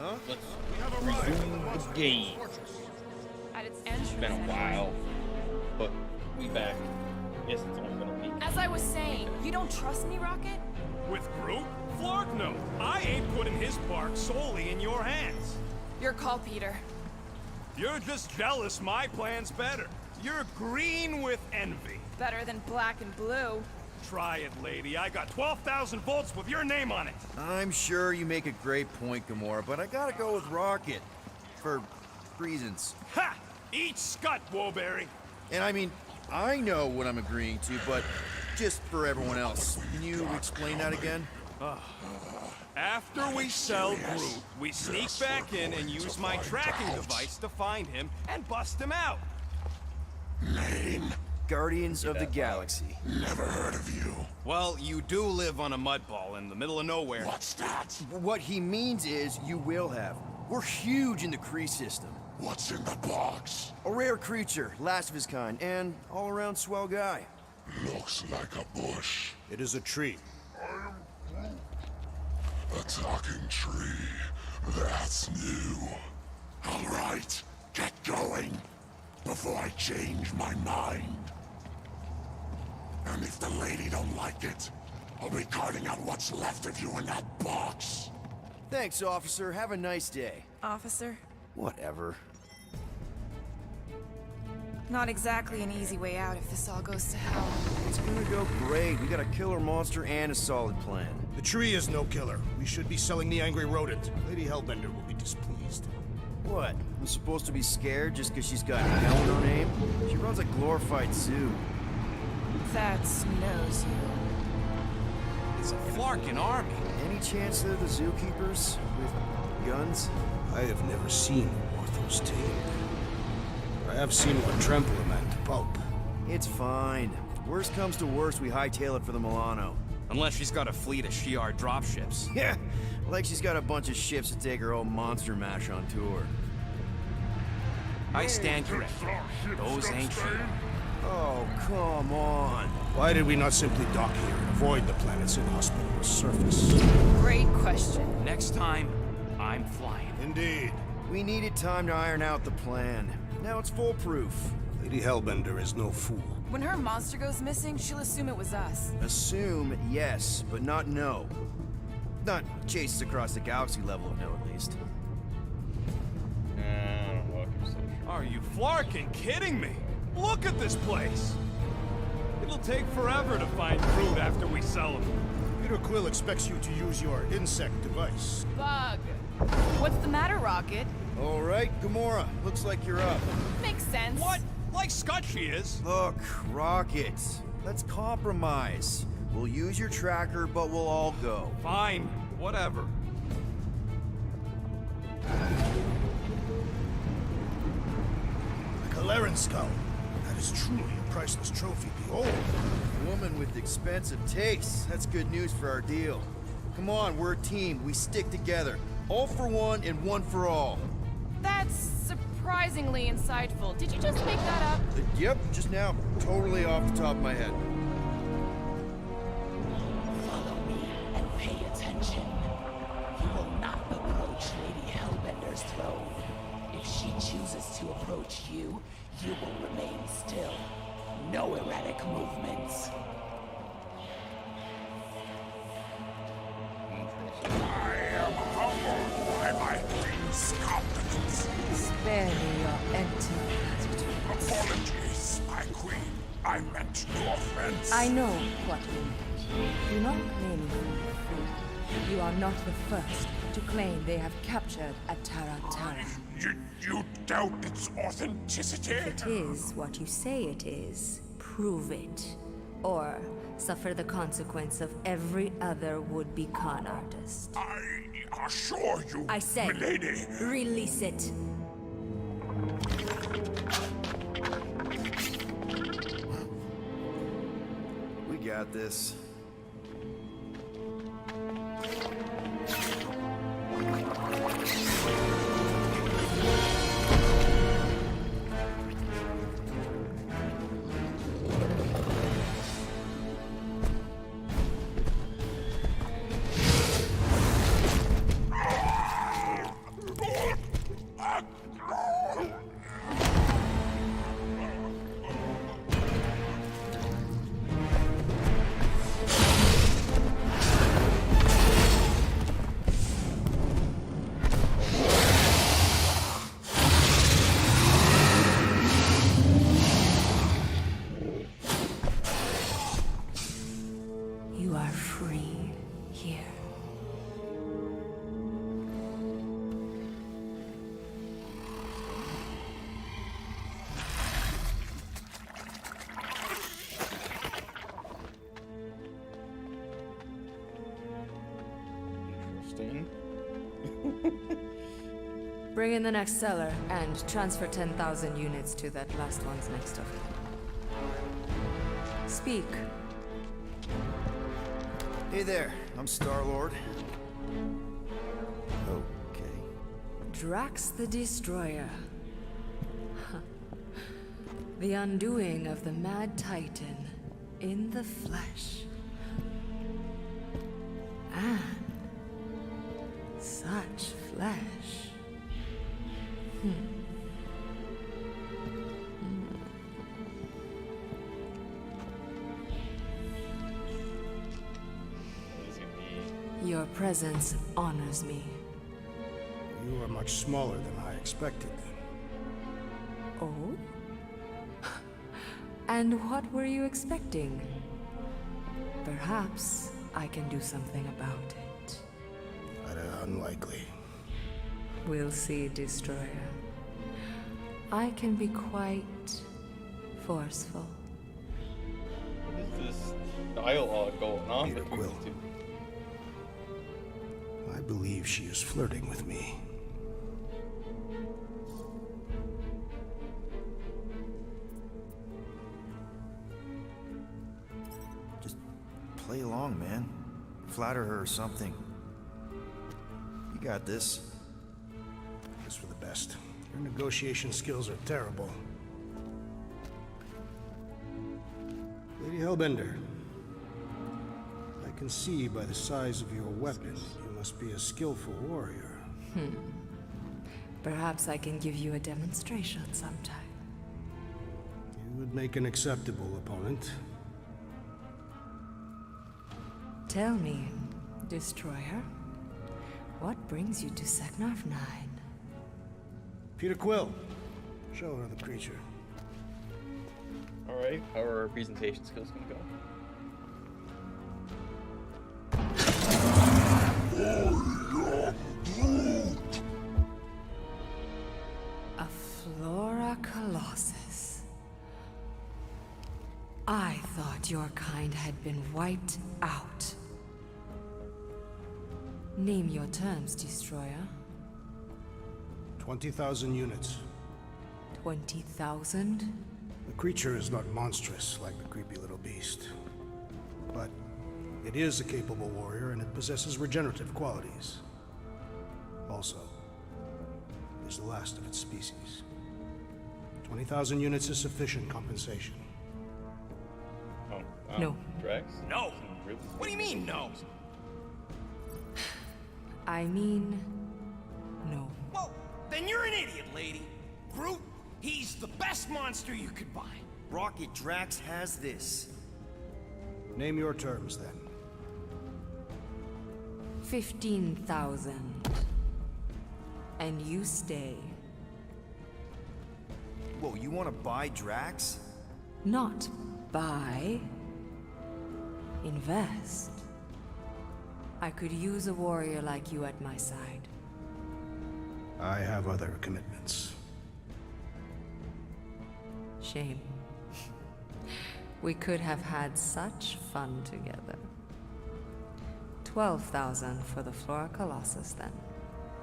Huh? Let's resume the game. At its entrance. It's been a while, but we back. Yes, it's only been a week. As I was saying, you don't trust me, Rocket? With Groot? Flark no. I ain't putting his bark solely in your hands. Your call, Peter. You're just jealous my plan's better. You're green with envy. Better than black and blue. Try it, lady. I got 12,000 volts with your name on it. I'm sure you make a great point, Gamora, but I gotta go with Rocket. For reasons. Ha! Eat scut, Woberry. And I mean, I know what I'm agreeing to, but just for everyone else, can you explain that again? After we sell Groot, we sneak back in and use my tracking device to find him and bust him out. Name? Guardians of the Galaxy. Never heard of you. Well, you do live on a mud ball in the middle of nowhere. What's that? What he means is you will have. We're huge in the Kree system. What's in the box? A rare creature, last of his kind, and all-around swell guy. Looks like a bush. It is a tree. A talking tree. That's new. All right, get going. Before I change my mind. And if the lady don't like it, I'll be carting out what's left of you in that box. Thanks, officer. Have a nice day. Officer? Whatever. Not exactly an easy way out if this all goes to hell. It's gonna go great. We got a killer monster and a solid plan. The tree is no killer. We should be selling the angry rodent. Lady Hellbender will be displeased. What? I'm supposed to be scared just because she's got hell in her name? She runs a glorified zoo. That's no zoo. It's a Flarkin army. Any chance they're the zookeepers? With guns? I have never seen Ortho's tail. I have seen one trample a man to pulp. It's fine. Worst comes to worst, we hightail it for the Milano. Unless she's got a fleet of Shi'ar dropships. Yeah, like she's got a bunch of ships to take her old monster mash on tour. I stand corrected. Those ain't Shi'ar. Oh, come on. Why did we not simply dock here and avoid the planet's inhospitable surface? Great question. Next time, I'm flying. Indeed. We needed time to iron out the plan. Now it's foolproof. Lady Hellbender is no fool. When her monster goes missing, she'll assume it was us. Assume yes, but not no. Not chases across the galaxy level of no, at least. I don't know if you're so sure. Are you Flarkin kidding me? Look at this place. It'll take forever to find Groot after we sell him. Peter Quill expects you to use your insect device. Bug. What's the matter, Rocket? All right, Gamora, looks like you're up. Makes sense. What? Like Scott she is. Look, Rocket, let's compromise. We'll use your tracker, but we'll all go. Fine, whatever. A Kaleran skull. That is truly a priceless trophy. Behold. A woman with expensive tastes. That's good news for our deal. Come on, we're a team. We stick together. All for one and one for all. That's surprisingly insightful. Did you just make that up? Yep, just now. Totally off the top of my head. Follow me and pay attention. You will not approach Lady Hellbender's throne. If she chooses to approach you, you will remain still. No erratic movements. I am humbled by my queen's competence. Spare me your empty platitudes. Apologies, my queen. I meant no offense. I know what you meant. Do not claim you. You are not the first to claim they have captured a Tara. You doubt its authenticity? It is what you say it is. Prove it. Or suffer the consequence of every other would-be con artist. I assure you, I said, milady. release it. We got this. Bring in the next seller and transfer 10,000 units to that last one's next of it. Speak. Hey there, I'm Star-Lord. Okay. Drax the Destroyer. The undoing of the Mad Titan in the flesh. And such flesh. Your presence honors me. You are much smaller than I expected. Oh? And what were you expecting? Perhaps I can do something about it. Unlikely. We'll see, Destroyer. I can be quite forceful. What is this dialogue going on Peter between Quill. these two? I believe she is flirting with me. Just play along, man. Flatter her or something. You got this. It's for the best. Your negotiation skills are terrible. Lady Hellbender, I can see by the size of your weapon, you must be a skillful warrior. Perhaps I can give you a demonstration sometime. You would make an acceptable opponent. Tell me, Destroyer, what brings you to Seknarf 9? Peter Quill, show her the creature. Alright, how are our presentation skills gonna go? A Flora Colossus. I thought your kind had been wiped out. Name your terms, Destroyer. 20,000 units. 20,000? The creature is not monstrous like the creepy little beast. But it is a capable warrior and it possesses regenerative qualities. Also, is the last of its species. 20,000 units is sufficient compensation. Oh, No. Drax? No. Really? What do you mean, no? I mean, no. Well, then you're an idiot, lady. Groot, he's the best monster you could buy. Rocket Drax has this. Name your terms, then. 15,000. And you stay. Whoa, you want to buy Drax? Not buy. Invest. I could use a warrior like you at my side. I have other commitments. Shame. We could have had such fun together. 12,000 for the Flora Colossus, then.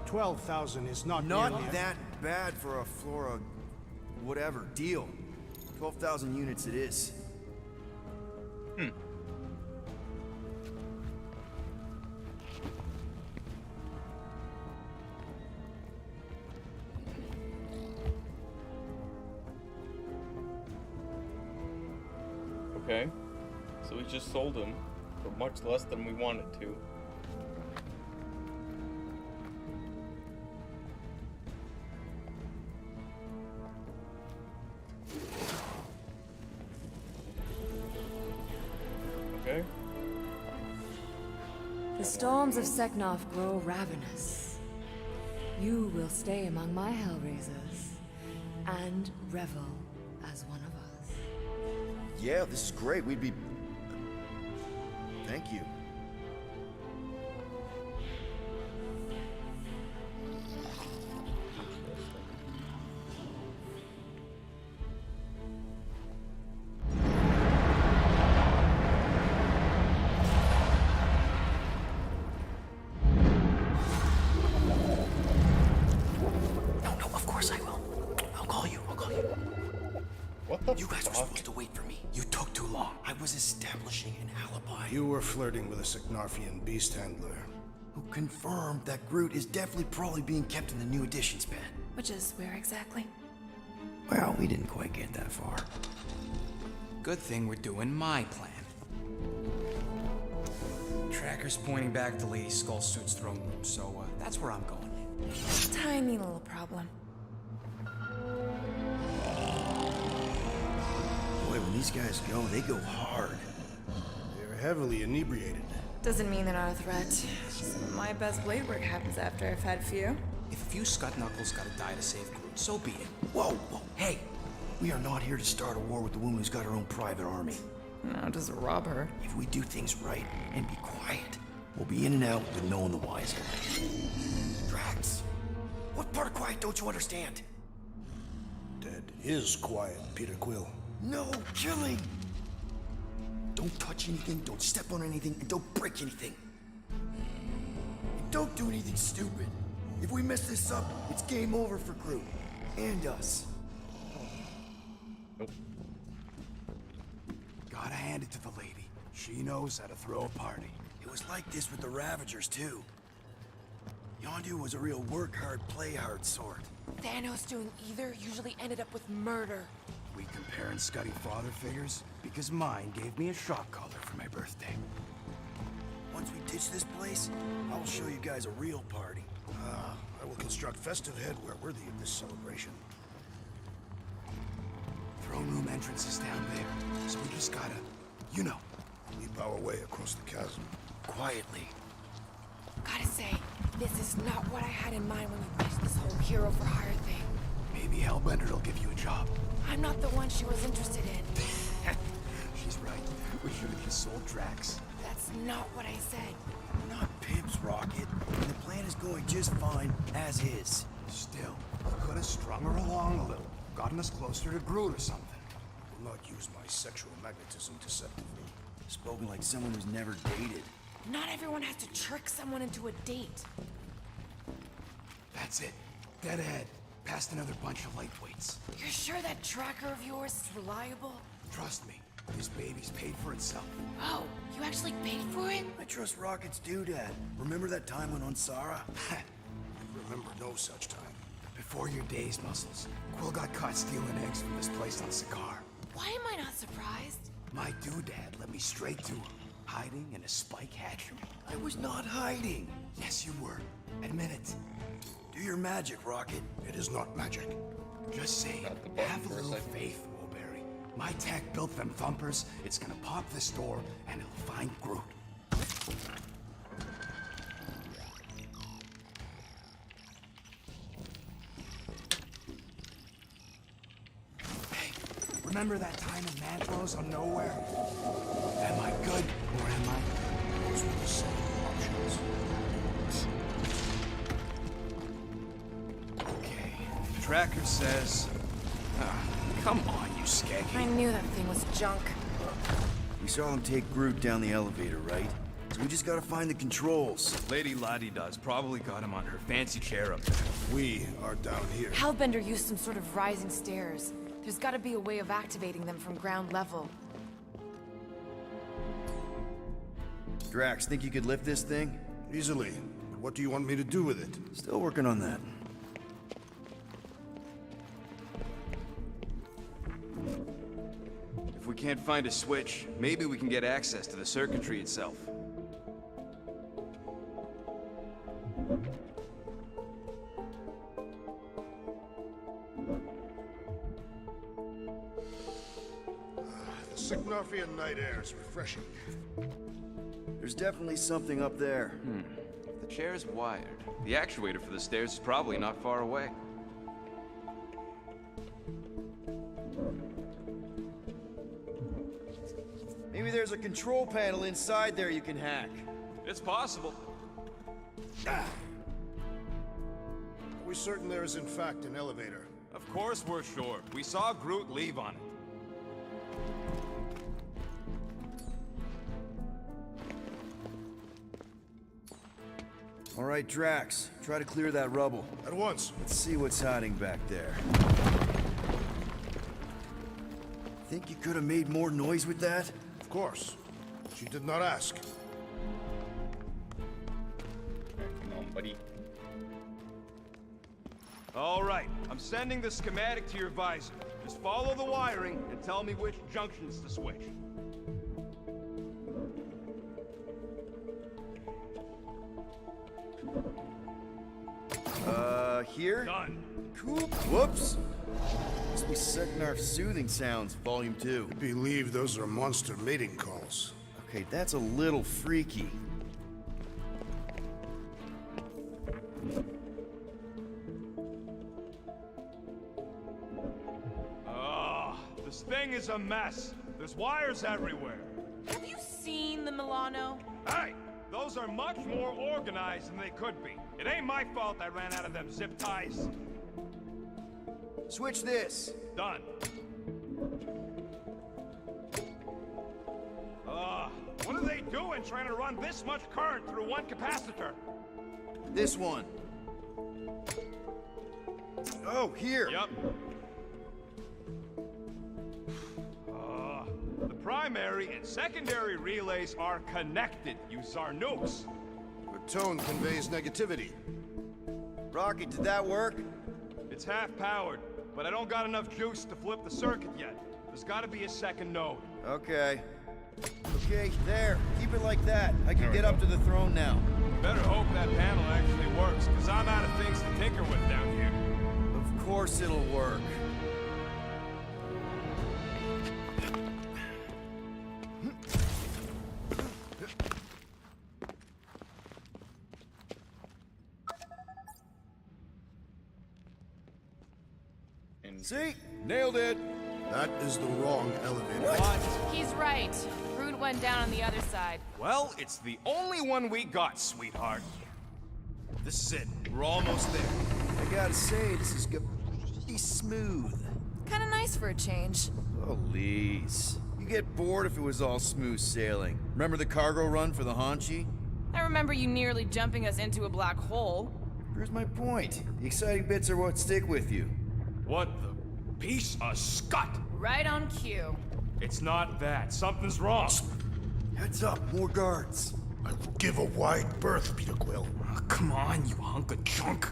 12,000 is not Not nearly- that bad for a Flora... whatever. Deal. 12,000 units it is. Okay. So we just sold him for much less than we wanted to. Okay. The storms of Seknarf grow ravenous. You will stay among my Hellraisers and revel as one of us. Yeah, this is great. We'd be... Thank you. You guys were supposed to wait for me. You took too long. I was establishing an alibi. You were flirting with a Seknarfian beast handler. Who confirmed that Groot is definitely probably being kept in the new editions pen. Which is where exactly? Well, we didn't quite get that far. Good thing we're doing my plan. Tracker's pointing back at the Lady Skull Suit's throne room, so that's where I'm going. Tiny little problem. Boy, when these guys go, they go hard. They're heavily inebriated. Doesn't mean they're not a threat. Some of my best blade work happens after I've had a few. If a few scut knuckles gotta die to save Groot, so be it. Whoa, whoa, hey! We are not here to start a war with the woman who's got her own private army. No, just rob her. If we do things right and be quiet, we'll be in and out with no one the wiser. Drax, what part of quiet don't you understand? Dead is quiet, Peter Quill. No killing! Don't touch anything, don't step on anything, and don't break anything. And don't do anything stupid. If we mess this up, it's game over for Groot. And us. Gotta hand it to the lady. She knows how to throw a party. It was like this with the Ravagers, too. Yondu was a real work hard, play hard sort. Thanos doing either usually ended up with murder. We comparing Scuddy father figures? Because mine gave me a shock collar for my birthday. Once we ditch this place, I will show you guys a real party. I will construct festive headwear worthy of this celebration. Throne room entrance is down there, so we just gotta, you know. Leap our way across the chasm. Quietly. Gotta say, this is not what I had in mind when you pitched this whole hero for hire thing. Maybe Hellbender will give you a job. I'm not the one she was interested in. She's right. We should have just sold Drax. That's not what I said. We're not pimps, Rocket. And the plan is going just fine, as is. Still, could have strung her along a little. Gotten us closer to Groot or something. I will not use my sexual magnetism deceptively. Spoken like someone who's never dated. Not everyone has to trick someone into a date. That's it. Dead ahead. Past another bunch of lightweights. You're sure that tracker of yours is reliable? Trust me, this baby's paid for itself. Oh, you actually paid for it? I trust Rocket's doodad. Remember that time when on Sara? Remember no such time. Before your days, Muscles, Quill got caught stealing eggs from this place on Sakaar. Why am I not surprised? My doodad led me straight to him, hiding in a spike hatchery. I was not hiding. Yes, you were. Admit it. Do your magic, Rocket. It is not magic. Just say, Got the button have a for a little second. faith, Woolberry. My tech built them thumpers. It's gonna pop this door, and it'll find Groot. Hey, remember that time in Mantlos on Nowhere? Am I good, or am I? Those were the same options. Okay, Tracker says... come on, you skeggy. I knew that thing was junk. We saw them take Groot down the elevator, right? So we just gotta find the controls. Lady Ladi-Da's probably got him on her fancy chair up there. We are down here. Hellbender used some sort of rising stairs. There's gotta be a way of activating them from ground level. Drax, think you could lift this thing? Easily. But what do you want me to do with it? Still working on that. If we can't find a switch, maybe we can get access to the circuitry itself. The Seknarfian night air is refreshing. There's definitely something up there. The chair's wired. The actuator for the stairs is probably not far away. Maybe there's a control panel inside there you can hack. It's possible. Are we certain there is in fact an elevator? Of course we're sure. We saw Groot leave on it. All right, Drax, try to clear that rubble. At once. Let's see what's hiding back there. Think you could have made more noise with that? Of course. She did not ask. Come on, buddy. All right, I'm sending the schematic to your visor. Just follow the wiring and tell me which junctions to switch. Here? Done. Cool. Whoops. Must be Seknarf's soothing sounds, volume 2. I believe those are monster mating calls. Okay, that's a little freaky. This thing is a mess. There's wires everywhere. Have you seen the Milano? Hey, those are much more organized than they could be. It ain't my fault I ran out of them zip ties. Switch this. Done. What are they doing trying to run this much current through one capacitor? This one. Oh, here. Yep. The primary and secondary relays are connected, you Zarnooks. The tone conveys negativity. Rocket, did that work? It's half-powered, but I don't got enough juice to flip the circuit yet. There's gotta be a second node. Okay. Okay, there. Keep it like that. I can get up to the throne now. Better hope that panel actually works, because I'm out of things to tinker with down here. Of course it'll work. See? Nailed it. That is the wrong elevator. What? He's right. Groot went down on the other side. Well, it's the only one we got, sweetheart. This is it. We're almost there. I gotta say, this is pretty smooth. Kind of nice for a change. Please. You get bored if it was all smooth sailing. Remember the cargo run for the Hanshi? I remember you nearly jumping us into a black hole. Here's my point. The exciting bits are what stick with you. What the piece of scut? Right on cue. It's not that. Something's wrong. Heads up, more guards. I will give a wide berth, Peter Quill. Oh, come on, you hunk of junk.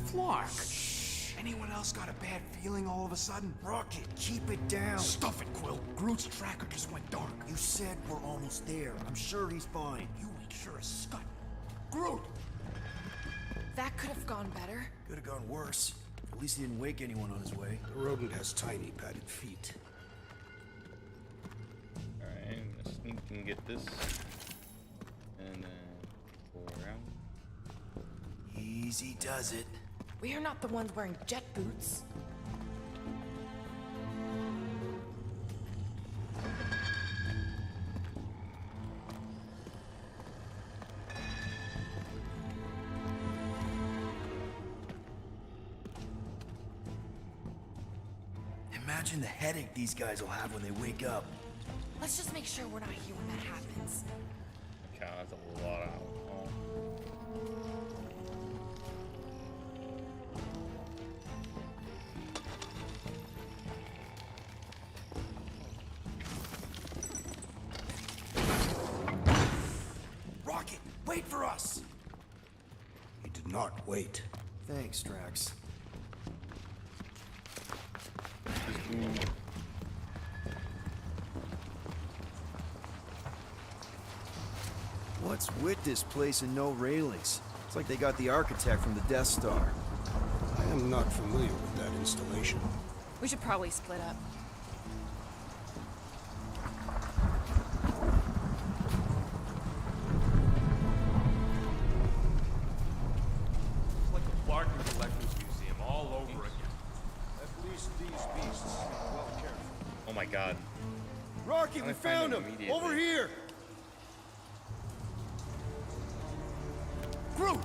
Flark. Anyone else got a bad feeling all of a sudden? Rocket, keep it down. Stuff it, Quill. Groot's tracker just went dark. You said we're almost there. I'm sure he's fine. You ain't sure as scut. Groot! That could have gone better. Could have gone worse. At least he didn't wake anyone on his way. The rodent has tiny padded feet. Alright, I'm gonna sneak and get this. And then pull around. Easy does it. We are not the ones wearing jet boots. Imagine the headache these guys will have when they wake up. Let's just make sure we're not here when that happens. Okay, that's a lot of alcohol. Rocket, wait for us! He did not wait. Thanks, Drax. What's with this place and no railings? It's like they got the architect from the Death Star. I am not familiar with that installation. We should probably split up. It's like a Barton Collector's Museum all over again. At least these beasts seem well cared for. Oh my god. Rocket, we I found find him! him immediately. Over here! Groot!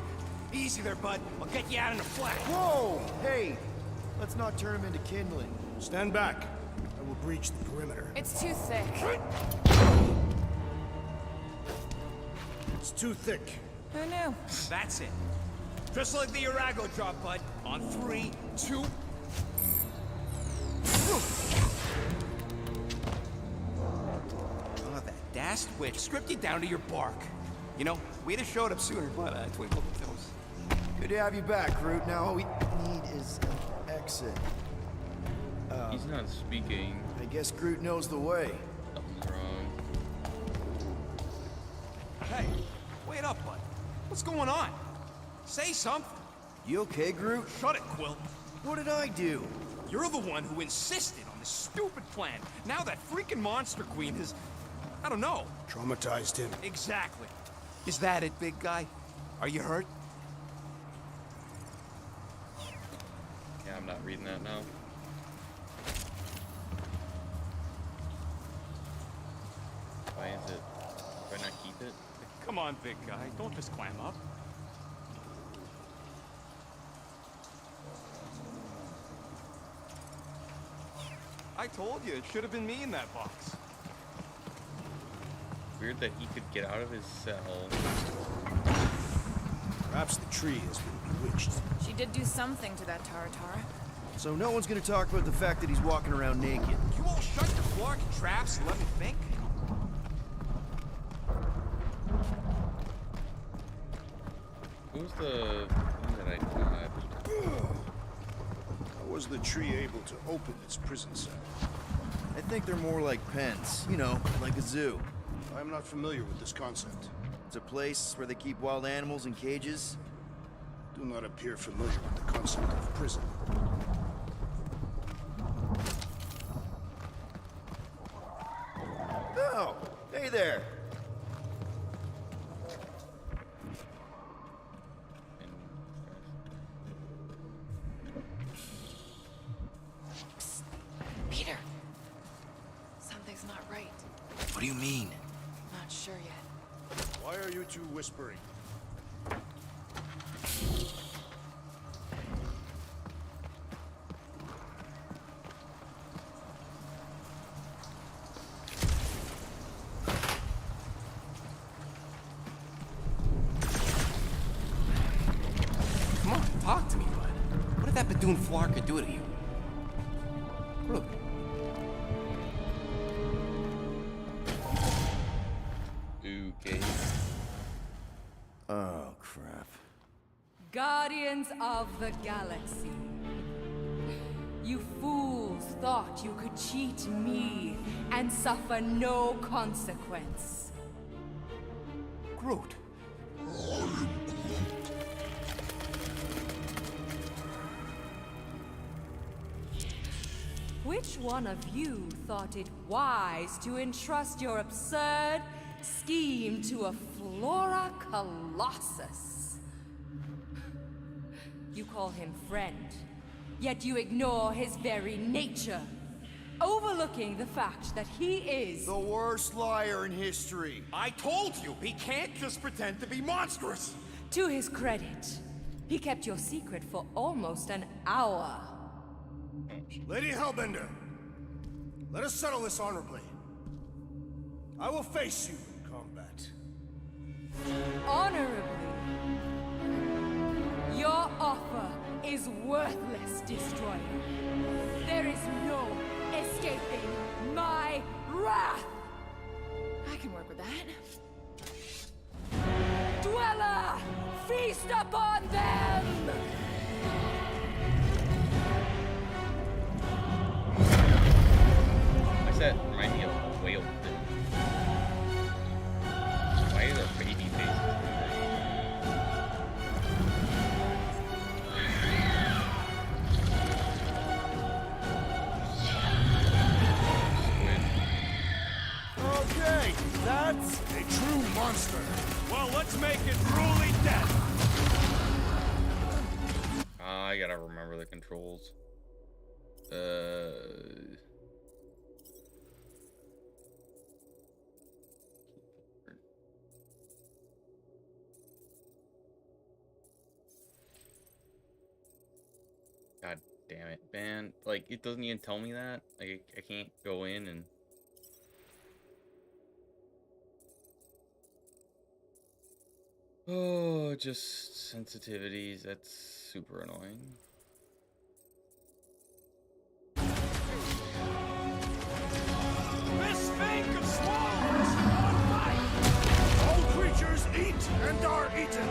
Easy there, bud. I'll get you out in a flash. Whoa! Hey! Let's not turn him into kindling. Stand back. I will breach the perimeter. It's too thick. It's too thick. Who knew? That's it. Just like the Urago drop, bud. On 3, 2... daft witch stripped you down to your bark. You know, we'd have showed up sooner, but twinkle toes. Good to have you back, Groot. Now all we need is an exit. He's not speaking. I guess Groot knows the way. Something's wrong. Hey, wait up, bud. What's going on? Say something. You okay, Groot? Shut it, Quill. What did I do? You're the one who insisted on this stupid plan. Now that freaking Monster Queen has... I don't know. Traumatized him. Exactly. Is that it, big guy? Are you hurt? Yeah, I'm not reading that now. Why is it? Why not keep it? Come on, big guy. Don't just climb up. I told you, it should have been me in that box. Weird that he could get out of his cell. Perhaps the tree has been bewitched. She did do something to that Taratara. So no one's gonna talk about the fact that he's walking around naked. You all shut your Flark traps and let me think. Who's the thing that I dodged? How was the tree able to open its prison cell? I think they're more like pens, you know, like a zoo. I'm not familiar with this concept. It's a place where they keep wild animals in cages. Do not appear familiar with the concept of prison. Oh, hey there. Peter. Something's not right. What do you mean? Not sure yet. Why are you two whispering? Come on, talk to me, bud. What did that Badoon Flarka do to you? Groot. Okay. Oh, crap. Guardians of the Galaxy. You fools thought you could cheat me and suffer no consequence. Groot. Which one of you thought it wise to entrust your absurd scheme to a Flora Colossus? You call him friend, yet you ignore his very nature, overlooking the fact that he is... The worst liar in history. I told you, he can't just pretend to be monstrous. To his credit, he kept your secret for almost an hour. Lady Hellbender, let us settle this honorably. I will face you in combat. Honorably. Your offer is worthless, Destroyer. There is no escaping my wrath! I can work with that. Dweller, feast upon them! Why does that remind me of a whale thing? Why are there baby faces? Okay, that's A true monster. Well, let's make it truly death. I gotta remember the controls. God damn it, man. Like, it doesn't even tell me that. Like, I can't go in and... Oh, just sensitivities. That's super annoying. This bank of swallows! eaten!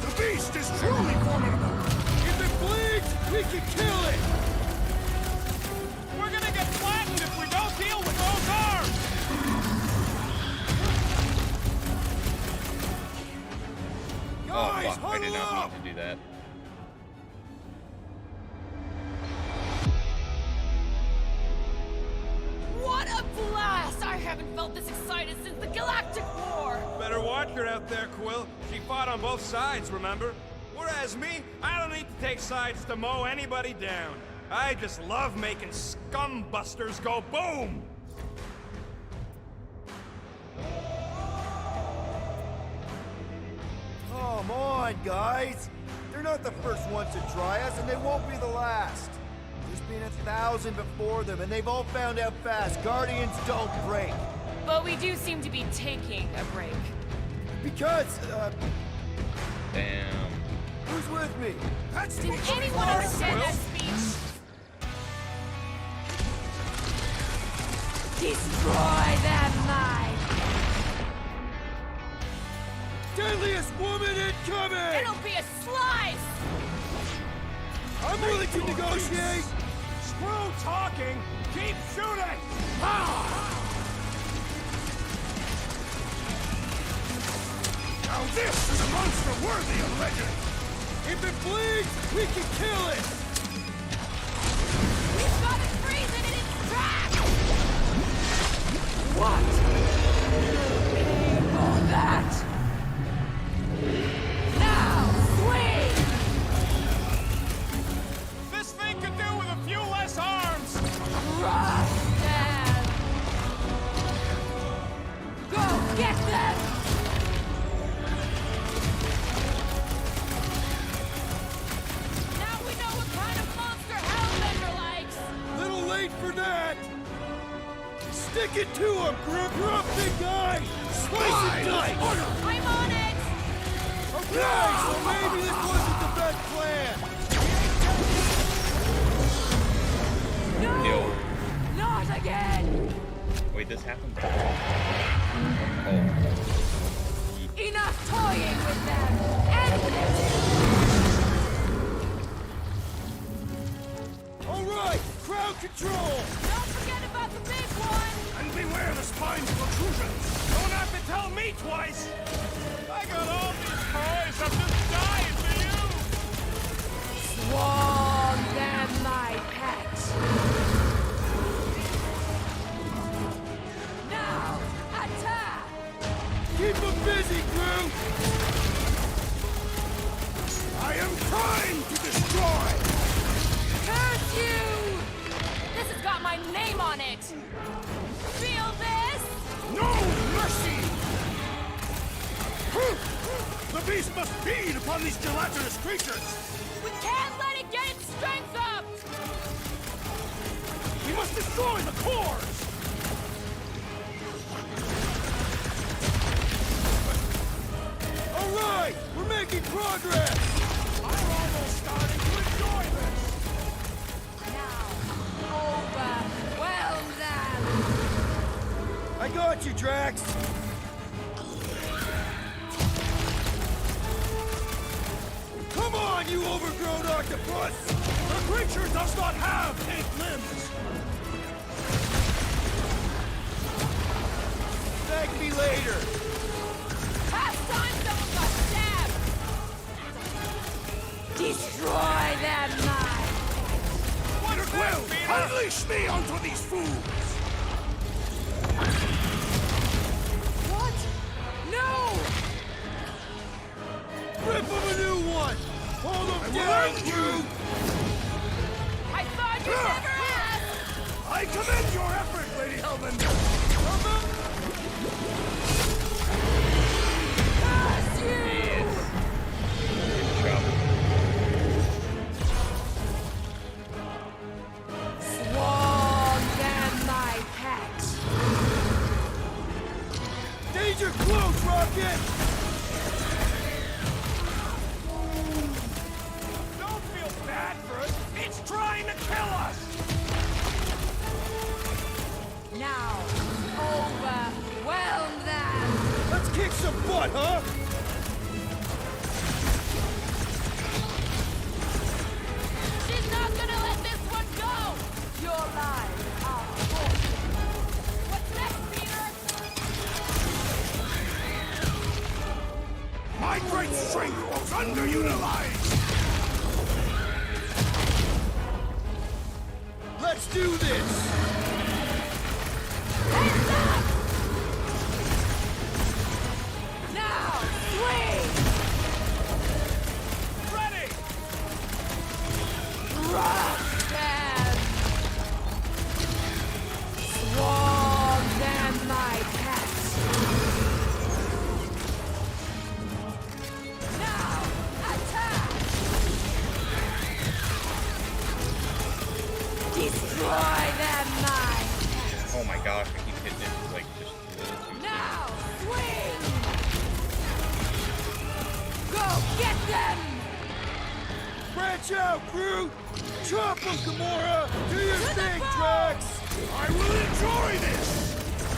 The beast is truly formidable! If it bleeds, we can kill it! We're gonna get flattened if we don't deal with those arms! Oh Guys, fuck, I did huddle not up! mean to do that. What a blast! I haven't felt this excited since the Galactic War! Better watch her out there, Quill. She fought on both sides, remember? Whereas me, I don't need to take sides to mow anybody down. I just love making scumbusters go boom! Come on, guys! They're not the first ones to try us, and they won't be the last. There's been 1,000 before them, and they've all found out fast. Guardians don't break. But we do seem to be taking a break. Because, Damn. who's with me? Did anyone understand that speech? Destroy them, mine! Deadliest woman incoming! It'll be a slice! I'm willing to negotiate! Screw talking! Keep shooting! Now this is a monster worthy of legend! If it bleeds, we can kill it! We've got to freeze it in its tracks! What? Pay for that! Now, swing! This thing could do with a few less arms! Crush them! Go get them! Now we know what kind of monster Hellbender likes! Little late for that! Stick it to him, Groot! You're a big guy! Slice and dice! I'm on it! Okay, so maybe this wasn't the best plan! No! Yo. Not again! Wait, this happened? Oh. Enough toying with them! End this! Alright, crowd control! Don't forget about the big one! And beware the spine's protrusions! Don't have to tell me twice! I got all these toys, I'm just dying for you! Swarm them, my pet! Now, attack! Keep them busy, Groot! I am trying to destroy! Curse you! This has got my name on it! Feel this? No mercy! The beast must feed upon these gelatinous creatures! We can't let it get its strength up! We must destroy the cores! Alright, we're making progress! I'm almost starting to enjoy this! Now, overwhelm them! I got you, Drax! Come on, you overgrown octopus! The creature does not have 8 limbs! Thank me later! Past time someone got stabbed! Destroy them, mine! What's that, Well, Peter? unleash me onto these fools! What? No! Rip him a new one! Hold him down, Groot! I thought you never asked! I commend your effort, Lady Hellbender! Curse you! Good job. Swarm them, my pet! Danger close, Rocket! Don't feel bad! kick some butt, huh? She's not gonna let this one go! Your lives are forfeit. What's next, Peter? My great strength was underutilized! Let's do this! Hands up! Now, swing! Ready! Crush them! Swarm them, my pets! Now, attack! Destroy them, my pets! Oh my gosh, I keep hitting it like just a little too Now, swing! Go get them! Branch out, Groot! Chop them, Gamora! Do your To the thing, ball! Drax! I will enjoy this!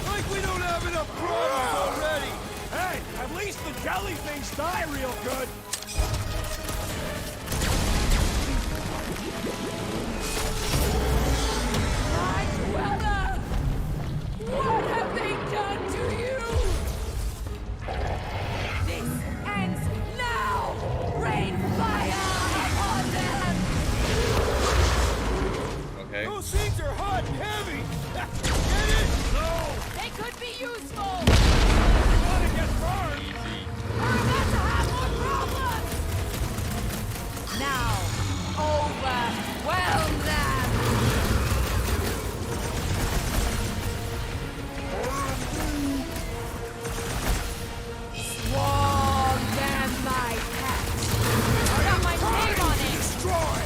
Like we don't have enough problems already! Hey, at least the jelly things die real good. My Cruella! What have they done to you? This ends now! Rain fire upon them! Okay. Those things are hot and heavy! Get it? No, They could be useful! you want to get burned. Easy. We're about to have more problems! Now, overwhelm them! Swarm them, my pets! It's got my name on it! Destroy!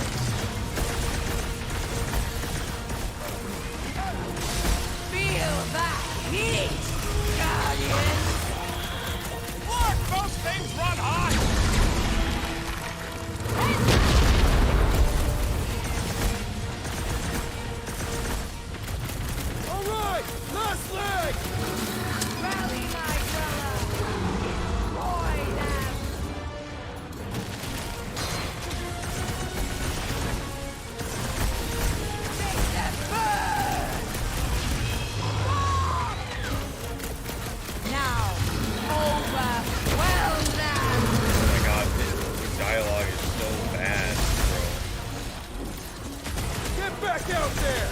Feel that heat, Guardians! Look, those things run hot. All right! Last leg! Rally, my Cruella! Destroy them! Make them burn! Now, overwhelm them! Oh my god, this dialogue is so bad, bro. Get back out there!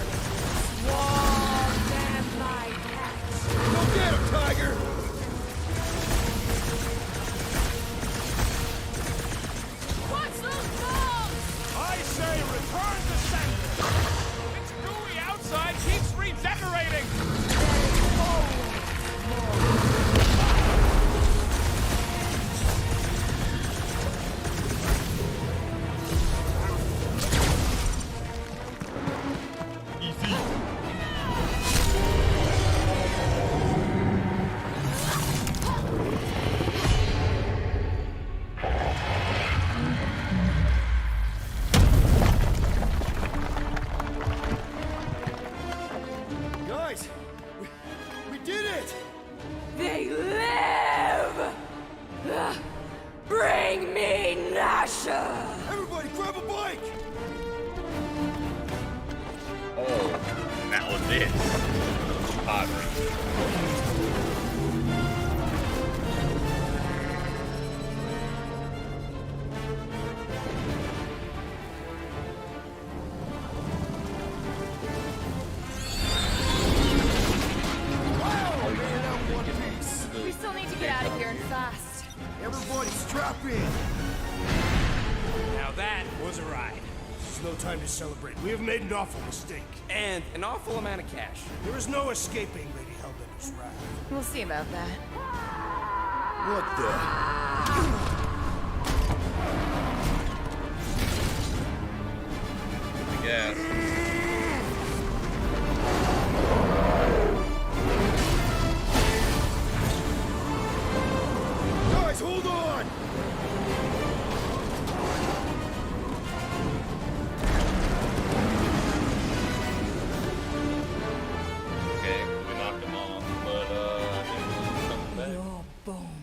Swarm them, my pets! Go get him, Tiger! Watch those balls! I say return to sender. It's gooey outside keeps regenerating. Easy. Guys! We did it! They live! Bring me Nasha! Everybody grab a bike! Oh, that was it. Hot. Wow! Made it out in one piece! We still need to get out of here and fast. Everybody strap in! Now that was a ride. This is no time to celebrate. We have made an awful mistake. And an awful amount of cash. There is no escaping Lady Hellbender's wrath. We'll see about that. What the? I guess. Guys, hold on! Okay, we knocked him off, but I think we'll come back. Your bones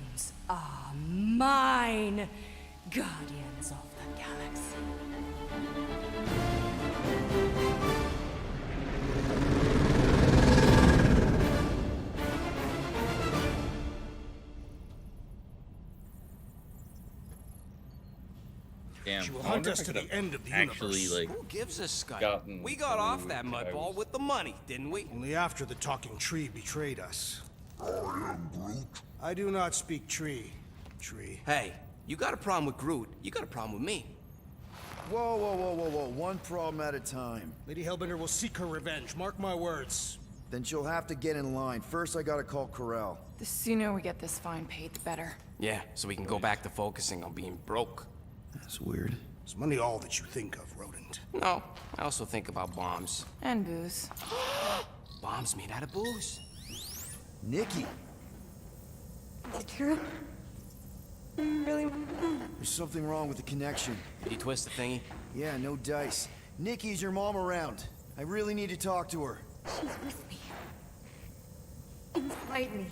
Guardians of the Galaxy. Damn. She will I hunt wonder us if I to could the have end of the actually, universe. like, Who gives a scut? gotten We got off that Groot, I mudball was- with the money, didn't we? Only after the talking tree betrayed us. I am Groot. I do not speak tree. Tree. Hey, you got a problem with Groot, you got a problem with me. Whoa, whoa, whoa, whoa, whoa. One problem at a time. Lady Hellbender will seek her revenge. Mark my words. Then she'll have to get in line. First, I gotta call Corel. The sooner we get this fine paid, the better. Yeah, so we can go back to focusing on being broke. That's weird. Is money all that you think of, rodent? No, I also think about bombs. And booze. Bombs made out of booze. Nikki, Is it true? Really? there's something wrong with the connection. Did you twist the thingy? Yeah, no dice. Nikki, is your mom around? I really need to talk to her. She's with me. Inside me.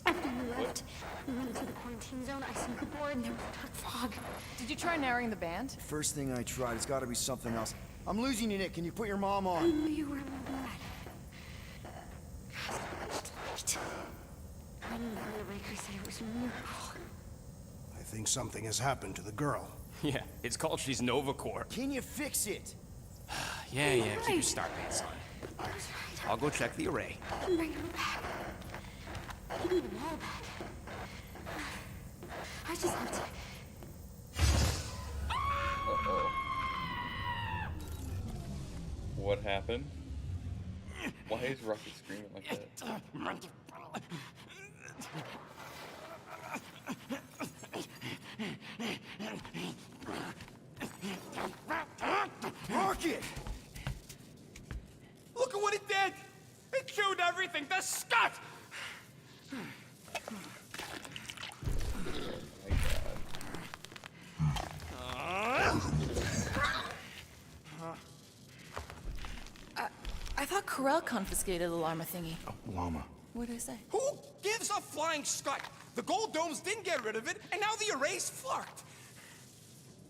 After you left, we went into the quarantine zone. I snuck aboard and there was dark fog. Did you try narrowing the band? First thing I tried, it's gotta be something else. I'm losing you, Nick. Can you put your mom I on? knew you were bad. Light. I knew the Raker said it was a miracle. I think something has happened to the girl. Yeah, it's called She's Nova Corps. Can you fix it? Yeah, keep your star pants on. I was right. I'll go check the array. I can bring her back. I need them all back. I just have to. Uh-oh. What happened? Why is Rocket screaming like that? Rocket! Look at what it did! It chewed everything to scut! I thought Corel confiscated the llama thingy. Llama. What did I say? Who gives a flying scut? The gold domes didn't get rid of it, and now the array's fucked.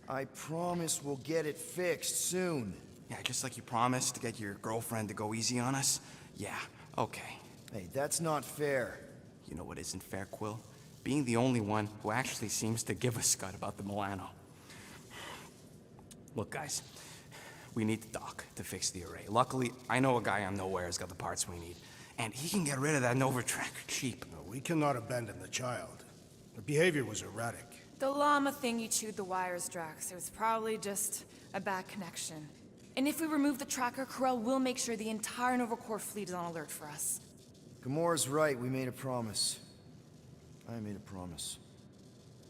I promise we'll get it fixed soon. Yeah, just like you promised to get your girlfriend to go easy on us? Yeah, okay. Hey, that's not fair. You know what isn't fair, Quill? Being the only one who actually seems to give a scut about the Milano. Look, guys, we need the dock to fix the array. Luckily, I know a guy on Nowhere's got the parts we need. And he can get rid of that Nova tracker cheap. No, we cannot abandon the child. Her behavior was erratic. The llama thingy chewed the wires, Drax. It was probably just a bad connection. And if we remove the tracker, Corel will make sure the entire Nova Corps fleet is on alert for us. Gamora's right. We made a promise. I made a promise.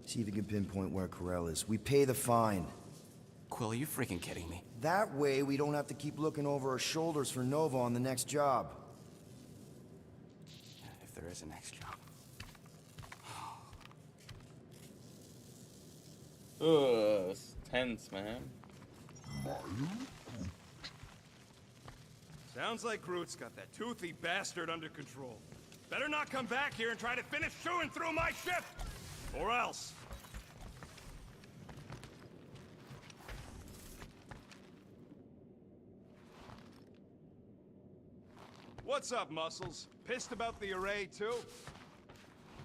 See if you can pinpoint where Corel is. We pay the fine. Quill, are you freaking kidding me? That way, we don't have to keep looking over our shoulders for Nova on the next job. If there is a next job. Ugh, it's tense, man. Sounds like Groot's got that toothy bastard under control. Better not come back here and try to finish chewing through my ship! Or else. What's up, Muscles? Pissed about the array, too?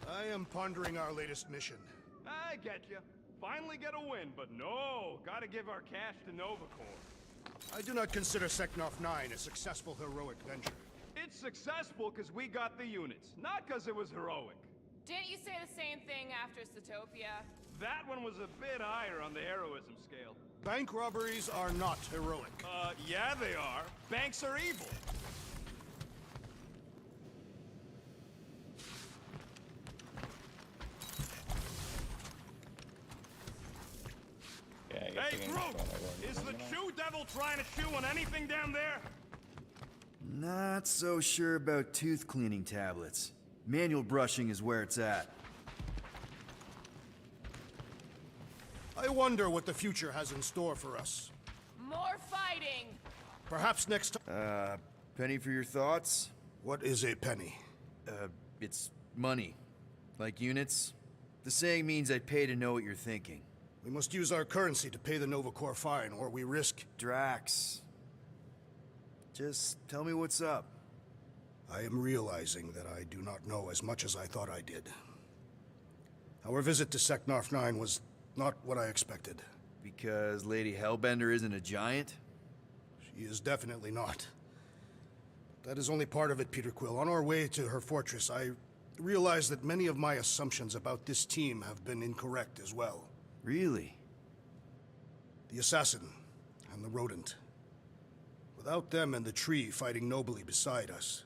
I am pondering our latest mission. I get you. Finally get a win, but no, gotta give our cash to Nova Corps. I do not consider Seknov 9 a successful heroic venture. It's successful because we got the units, not because it was heroic. Didn't you say the same thing after Satopia? That one was a bit higher on the heroism scale. Bank robberies are not heroic. Yeah they are. Banks are evil. Yeah, I guess Hey, we can Groot! just go Is like the that. Chew Devil trying to chew on anything down there? Not so sure about tooth cleaning tablets. Manual brushing is where it's at. I wonder what the future has in store for us. More fighting! Perhaps next time. Penny for your thoughts? What is a penny? It's money. Like units. The saying means I'd pay to know what you're thinking. We must use our currency to pay the Nova Corps fine, or we risk... Drax. Just tell me what's up. I am realizing that I do not know as much as I thought I did. Our visit to Seknarf 9 was not what I expected. Because Lady Hellbender isn't a giant? She is definitely not. That is only part of it, Peter Quill. On our way to her fortress, I realized that many of my assumptions about this team have been incorrect as well. Really? The assassin and the rodent. Without them and the tree fighting nobly beside us,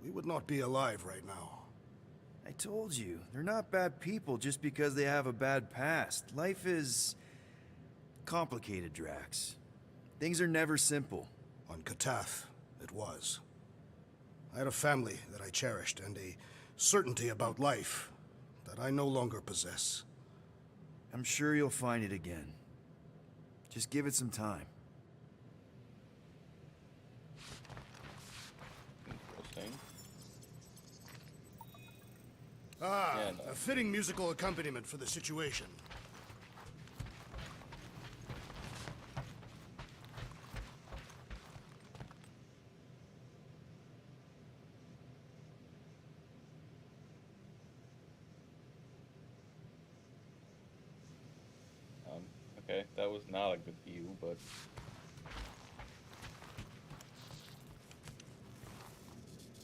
we would not be alive right now. I told you, they're not bad people just because they have a bad past. Life is... complicated, Drax. Things are never simple. On Katath, it was. I had a family that I cherished and a certainty about life that I no longer possess. I'm sure you'll find it again. Just give it some time. Interesting. Ah, Yeah, no. a fitting musical accompaniment for the situation. Okay, that was not a good view, but...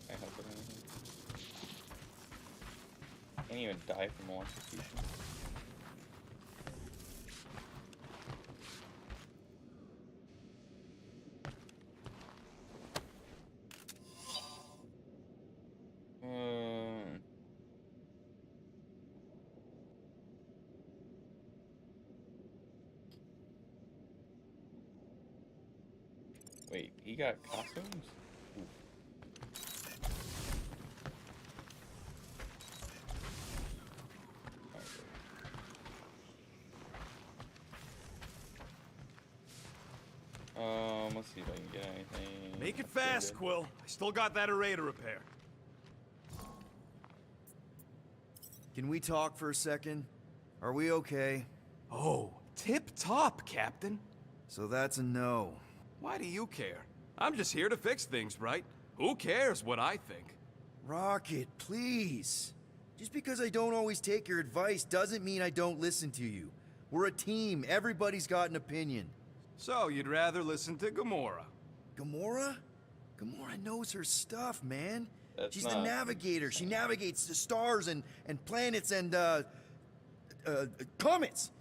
Can I help with anything? Can't even die from electrocution. Wait, he got costumes? Oof. Let's see if I can get anything. Make it fast, Quill. I still got that array to repair. Can we talk for a second? Are we okay? Oh, tip-top, Captain. So that's a no. Why do you care? I'm just here to fix things, right? Who cares what I think? Rocket, please. Just because I don't always take your advice doesn't mean I don't listen to you. We're a team. Everybody's got an opinion. So, you'd rather listen to Gamora? Gamora? Gamora knows her stuff, man. That's She's not- the navigator. She navigates the stars and planets and, comets.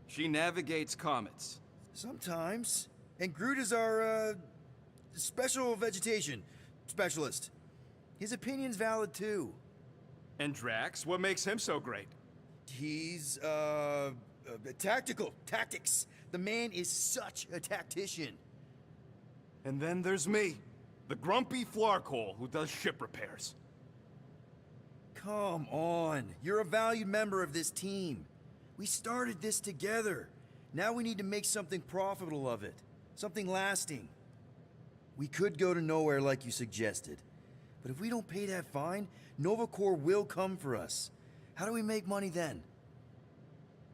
She navigates comets. Sometimes. And Groot is our, special vegetation specialist. His opinion's valid, too. And Drax, what makes him so great? He's, tactics. The man is such a tactician. And then there's me, the grumpy flarkhole who does ship repairs. Come on. You're a valued member of this team. We started this together. Now we need to make something profitable of it. Something lasting. We could go to nowhere like you suggested. But if we don't pay that fine, Nova Corps will come for us. How do we make money then?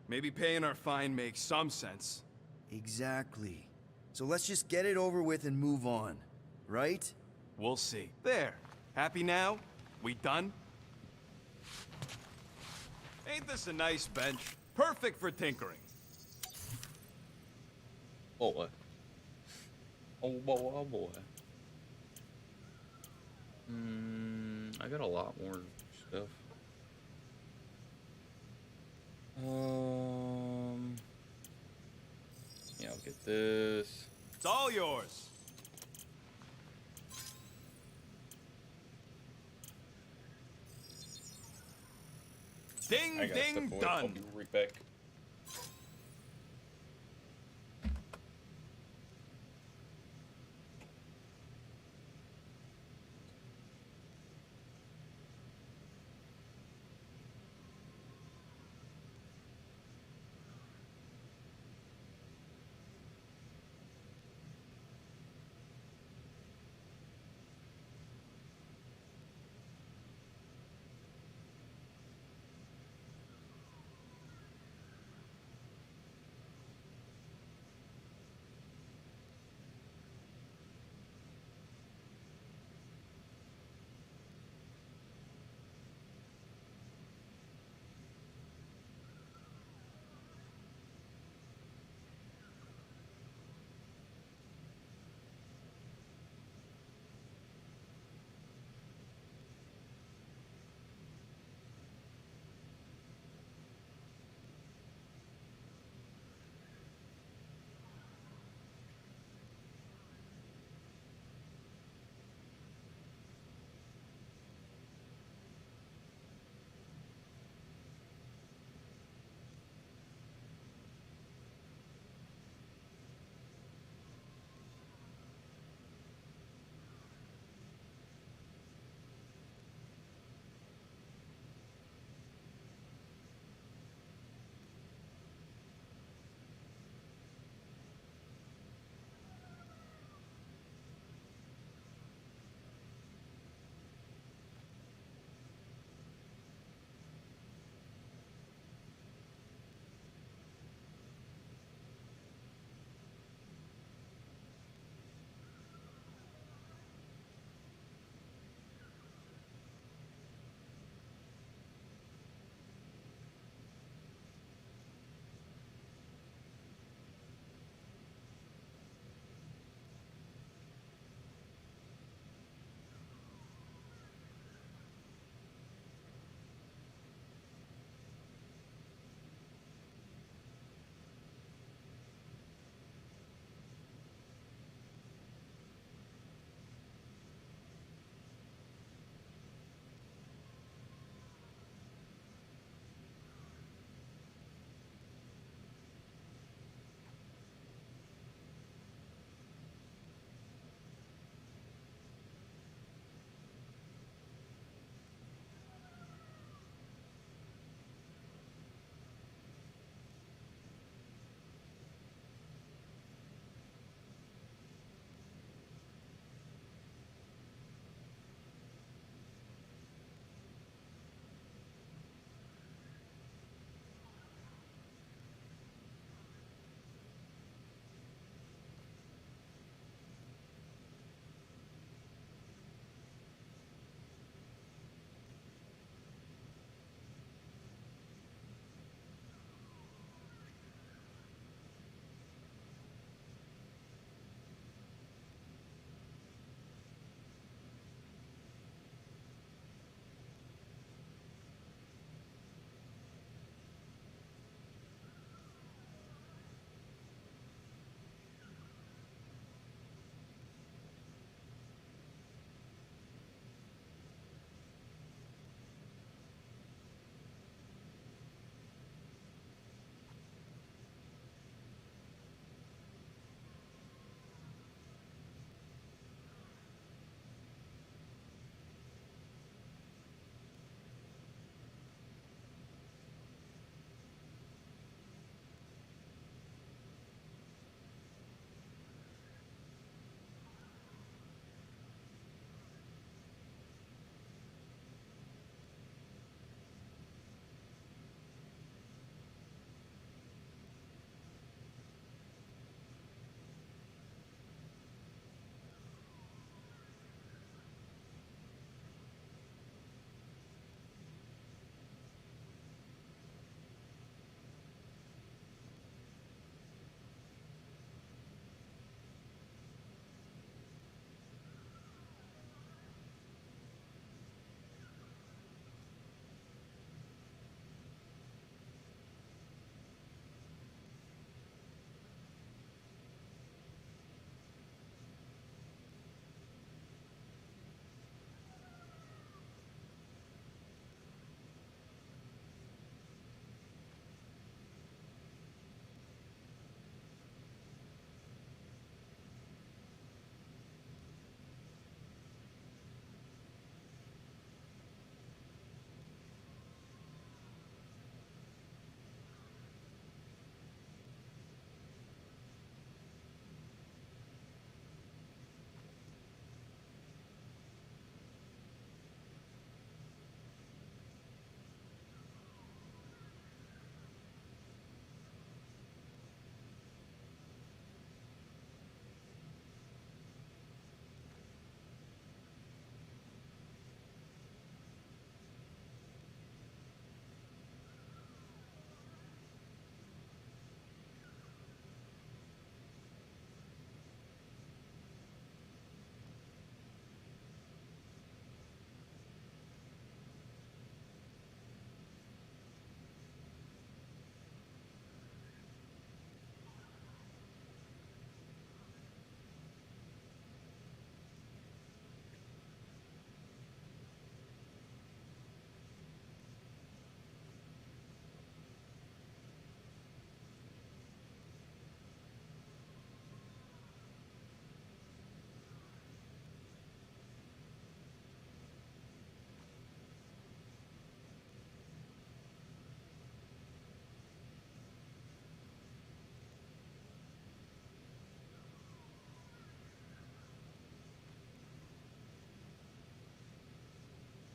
Maybe paying our fine makes some sense. Exactly. So let's just get it over with and move on. Right? We'll see. There. Happy now? We done? Ain't this a nice bench? Perfect for tinkering. Oh, what? Oh boy, oh boy. I got a lot more stuff. Yeah, I'll get this. It's all yours. Ding, I gotta ding, step away. I'll done. be right back.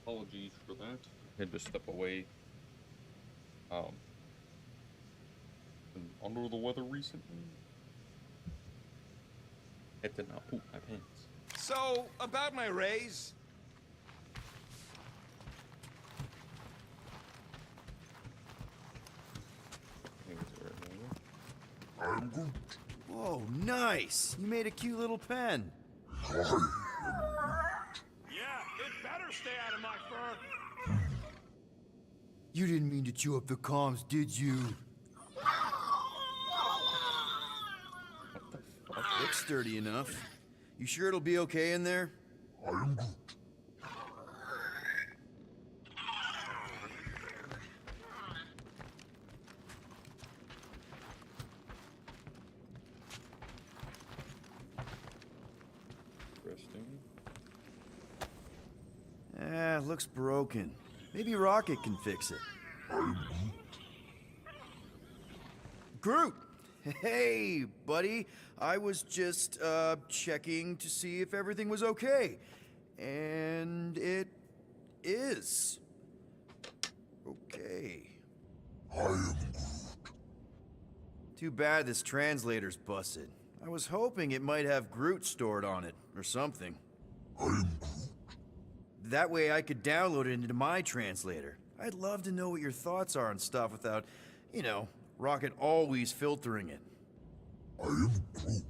Apologies for that. Had to step away. Been under the weather recently. Had to not poop my pants. So, about my raise. I'm Groot. Whoa, nice! You made a cute little pen. I am Groot. Yeah, it better stay out of my fur. You didn't mean to chew up the comms, did you? Looks sturdy enough. You sure it'll be okay in there? I am Groot. Interesting. Looks broken. Maybe Rocket can fix it. Groot! Hey, buddy. I was just, checking to see if everything was okay. And it is. Okay. I am Groot. Too bad this translator's busted. I was hoping it might have Groot stored on it, or something. I am Groot. That way I could download it into my translator. I'd love to know what your thoughts are on stuff without, you know, Rocket always filtering it. I am Groot.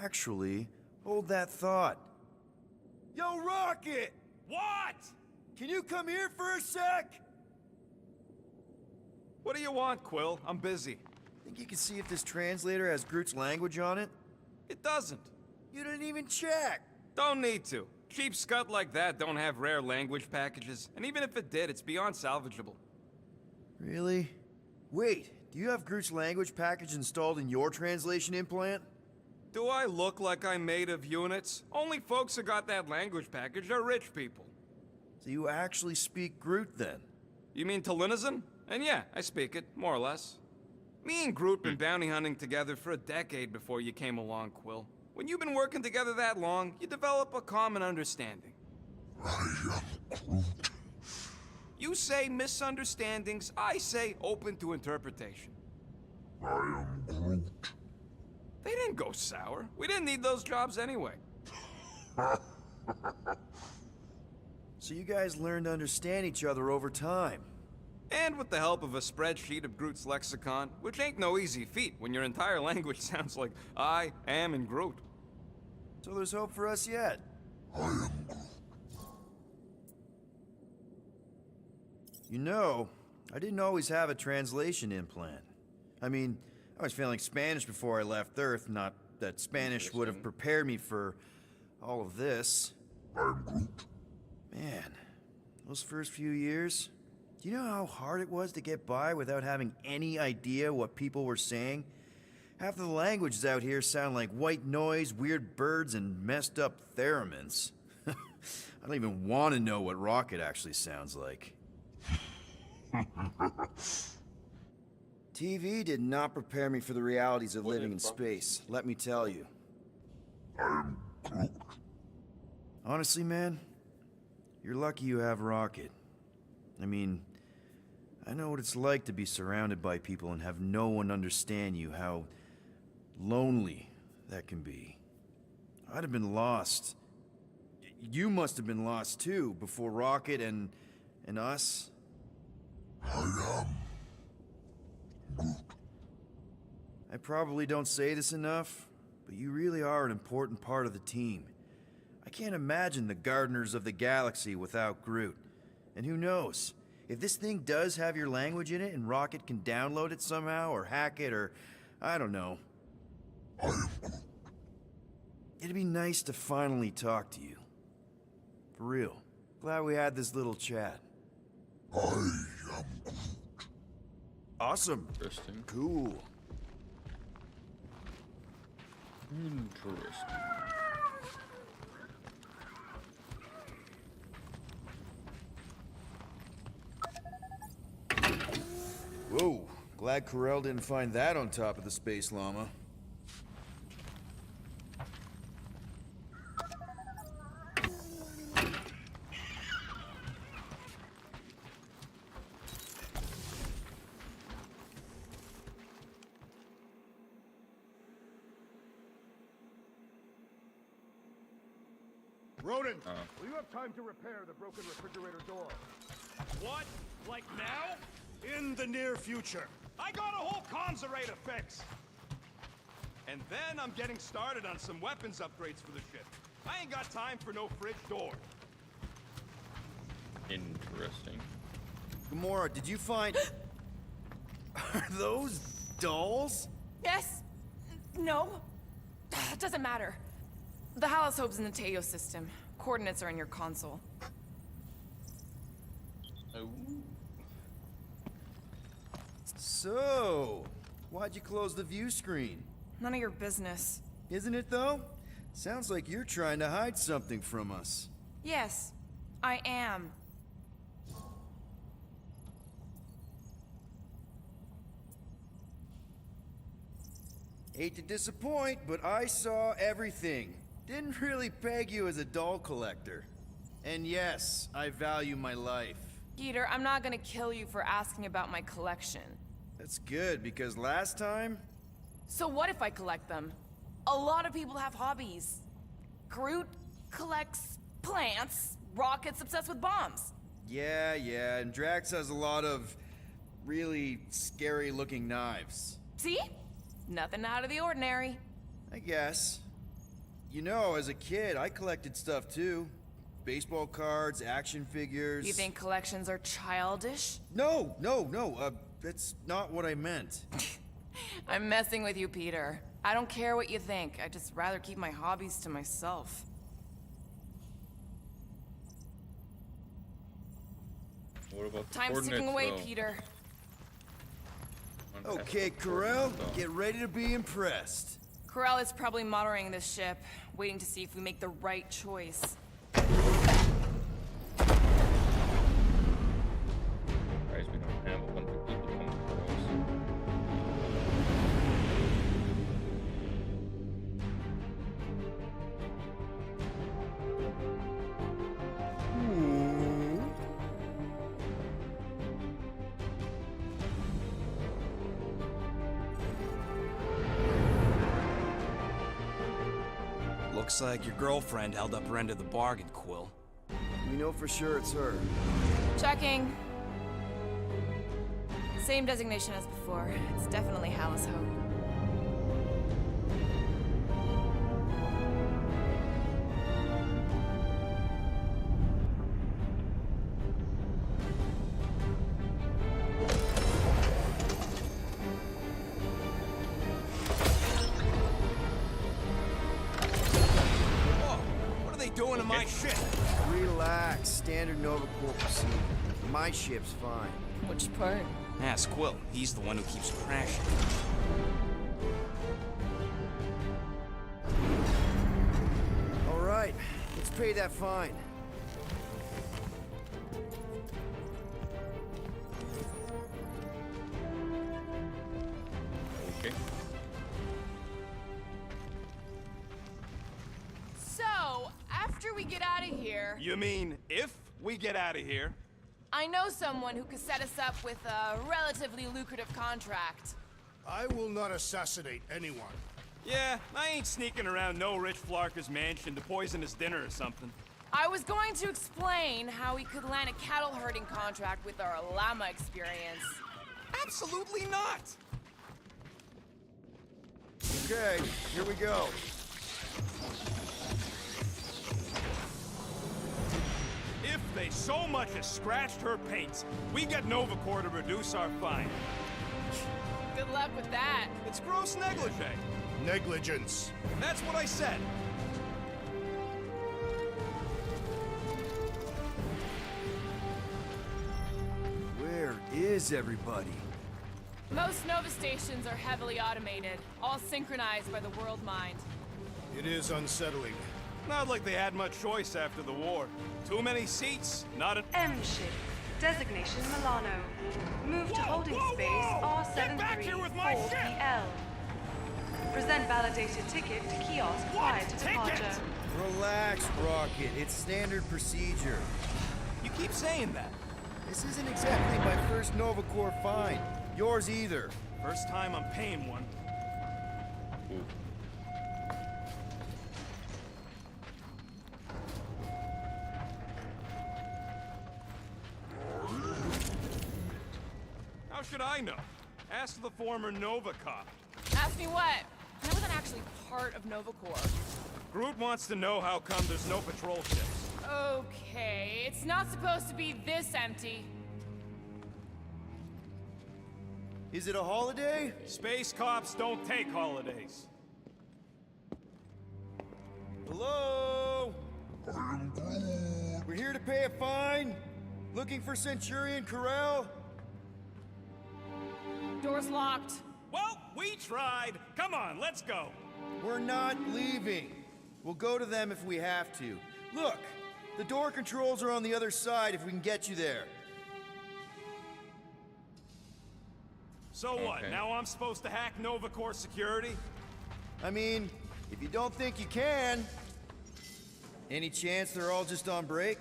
Actually, hold that thought. Yo, Rocket! What? Can you come here for a sec? What do you want, Quill? I'm busy. Think you can see if this translator has Groot's language on it? It doesn't. You didn't even check! Don't need to. Cheap scut like that don't have rare language packages, and even if it did, it's beyond salvageable. Really? Wait, do you have Groot's language package installed in your translation implant? Do I look like I'm made of units? Only folks who got that language package are rich people. So you actually speak Groot then? You mean Talinisan? And yeah, I speak it, more or less. Me and Groot been bounty hunting together for a decade before you came along, Quill. When you've been working together that long, you develop a common understanding. I am Groot. You say misunderstandings, I say open to interpretation. I am Groot. They didn't go sour. We didn't need those jobs anyway. So you guys learned to understand each other over time. And with the help of a spreadsheet of Groot's lexicon, which ain't no easy feat when your entire language sounds like I am in Groot. So there's hope for us yet. I am Groot. You know, I didn't always have a translation implant. I mean, I was failing Spanish before I left Earth, not that Spanish would have prepared me for all of this. I am Groot. Man, those first few years, do you know how hard it was to get by without having any idea what people were saying? Half of the languages out here sound like white noise, weird birds, and messed up theremins. I don't even want to know what Rocket actually sounds like. TV did not prepare me for the realities of living in space, let me tell you. I am Groot. Honestly, man, you're lucky you have Rocket. I mean, I know what it's like to be surrounded by people and have no one understand you, how lonely that can be. I'd have been lost. You must have been lost too, before Rocket and us. I am Groot. I probably don't say this enough, but you really are an important part of the team. I can't imagine the Gardeners of the Galaxy without Groot. And who knows? If this thing does have your language in it and Rocket can download it somehow or hack it or I don't know. I am Groot. It'd be nice to finally talk to you. For real. Glad we had this little chat. I am Groot. Awesome. Interesting. Cool. Interesting. Glad Corel didn't find that on top of the space llama. Ronan, will you have time to repair the broken refrigerator door? What? Like now? In the near future. I got a whole comms array to fix. And then I'm getting started on some weapons upgrades for the ship. I ain't got time for no fridge door. Interesting. Gamora, did you find... Are those dolls? Yes? No? It doesn't matter. The Haloshope's in the Teo system. Coordinates are in your console. Oh. So, why'd you close the view screen? None of your business. Isn't it though? Sounds like you're trying to hide something from us. Yes, I am. Hate to disappoint, but I saw everything. Didn't really peg you as a doll collector. And yes, I value my life. Peter, I'm not gonna kill you for asking about my collection. That's good, because last time... So what if I collect them? A lot of people have hobbies. Groot collects plants, Rocket's obsessed with bombs. Yeah, and Drax has a lot of really scary-looking knives. See? Nothing out of the ordinary. I guess. You know, as a kid, I collected stuff too. Baseball cards, action figures... You think collections are childish? No, that's not what I meant. I'm messing with you, Peter. I don't care what you think. I'd just rather keep my hobbies to myself. What about the Time's ticking coordinates, away, though? Peter. Okay, Corel, get ready to be impressed. Corel is probably monitoring this ship, waiting to see if we make the right choice. Guys, we don't have a bunch of people coming for us. Looks like your girlfriend held up her end of the bargain, Quill. We know for sure it's her. Checking. Same designation as before. It's definitely Haloshope. What are they doing to my ship? Relax, standard Nova Corps procedure. My ship's fine. Which part? Ask Quill. He's the one who keeps crashing. All right, let's pay that fine. Okay. So, after we get out of here, You mean if we get out of here? I know someone who could set us up with a relatively lucrative contract. I will not assassinate anyone. Yeah, I ain't sneaking around no rich flarker's mansion to poison his dinner or something. I was going to explain how we could land a cattle herding contract with our llama experience. Absolutely not! Okay, here we go. If they so much as scratched her paints, we get Nova Corps to reduce our fine. Good luck with that. It's gross negligee. Negligence. That's what I said. Where is everybody? Most Nova stations are heavily automated, all synchronized by the world mind. It is unsettling. Not like they had much choice after the war. Too many seats, not an M ship. Designation Milano. Move to holding space Get back here with my ship! R734PL. Present validated ticket to kiosk prior to departure. Relax, Rocket. It's standard procedure. You keep saying that. This isn't exactly my first Nova Corps find. Yours either. First time I'm paying one. How should I know? Ask the former Nova cop. Ask me what? I wasn't actually part of Nova Corps. Groot wants to know how come there's no patrol ships. Okay, it's not supposed to be this empty. Is it a holiday? Space cops don't take holidays. Hello? We're here to pay a fine. Looking for Centurion Corral? Door's locked. Well, we tried. Come on, let's go. We're not leaving. We'll go to them if we have to. Look, the door controls are on the other side if we can get you there. So what, Okay. now I'm supposed to hack Nova Corps security? I mean, if you don't think you can... Any chance they're all just on break?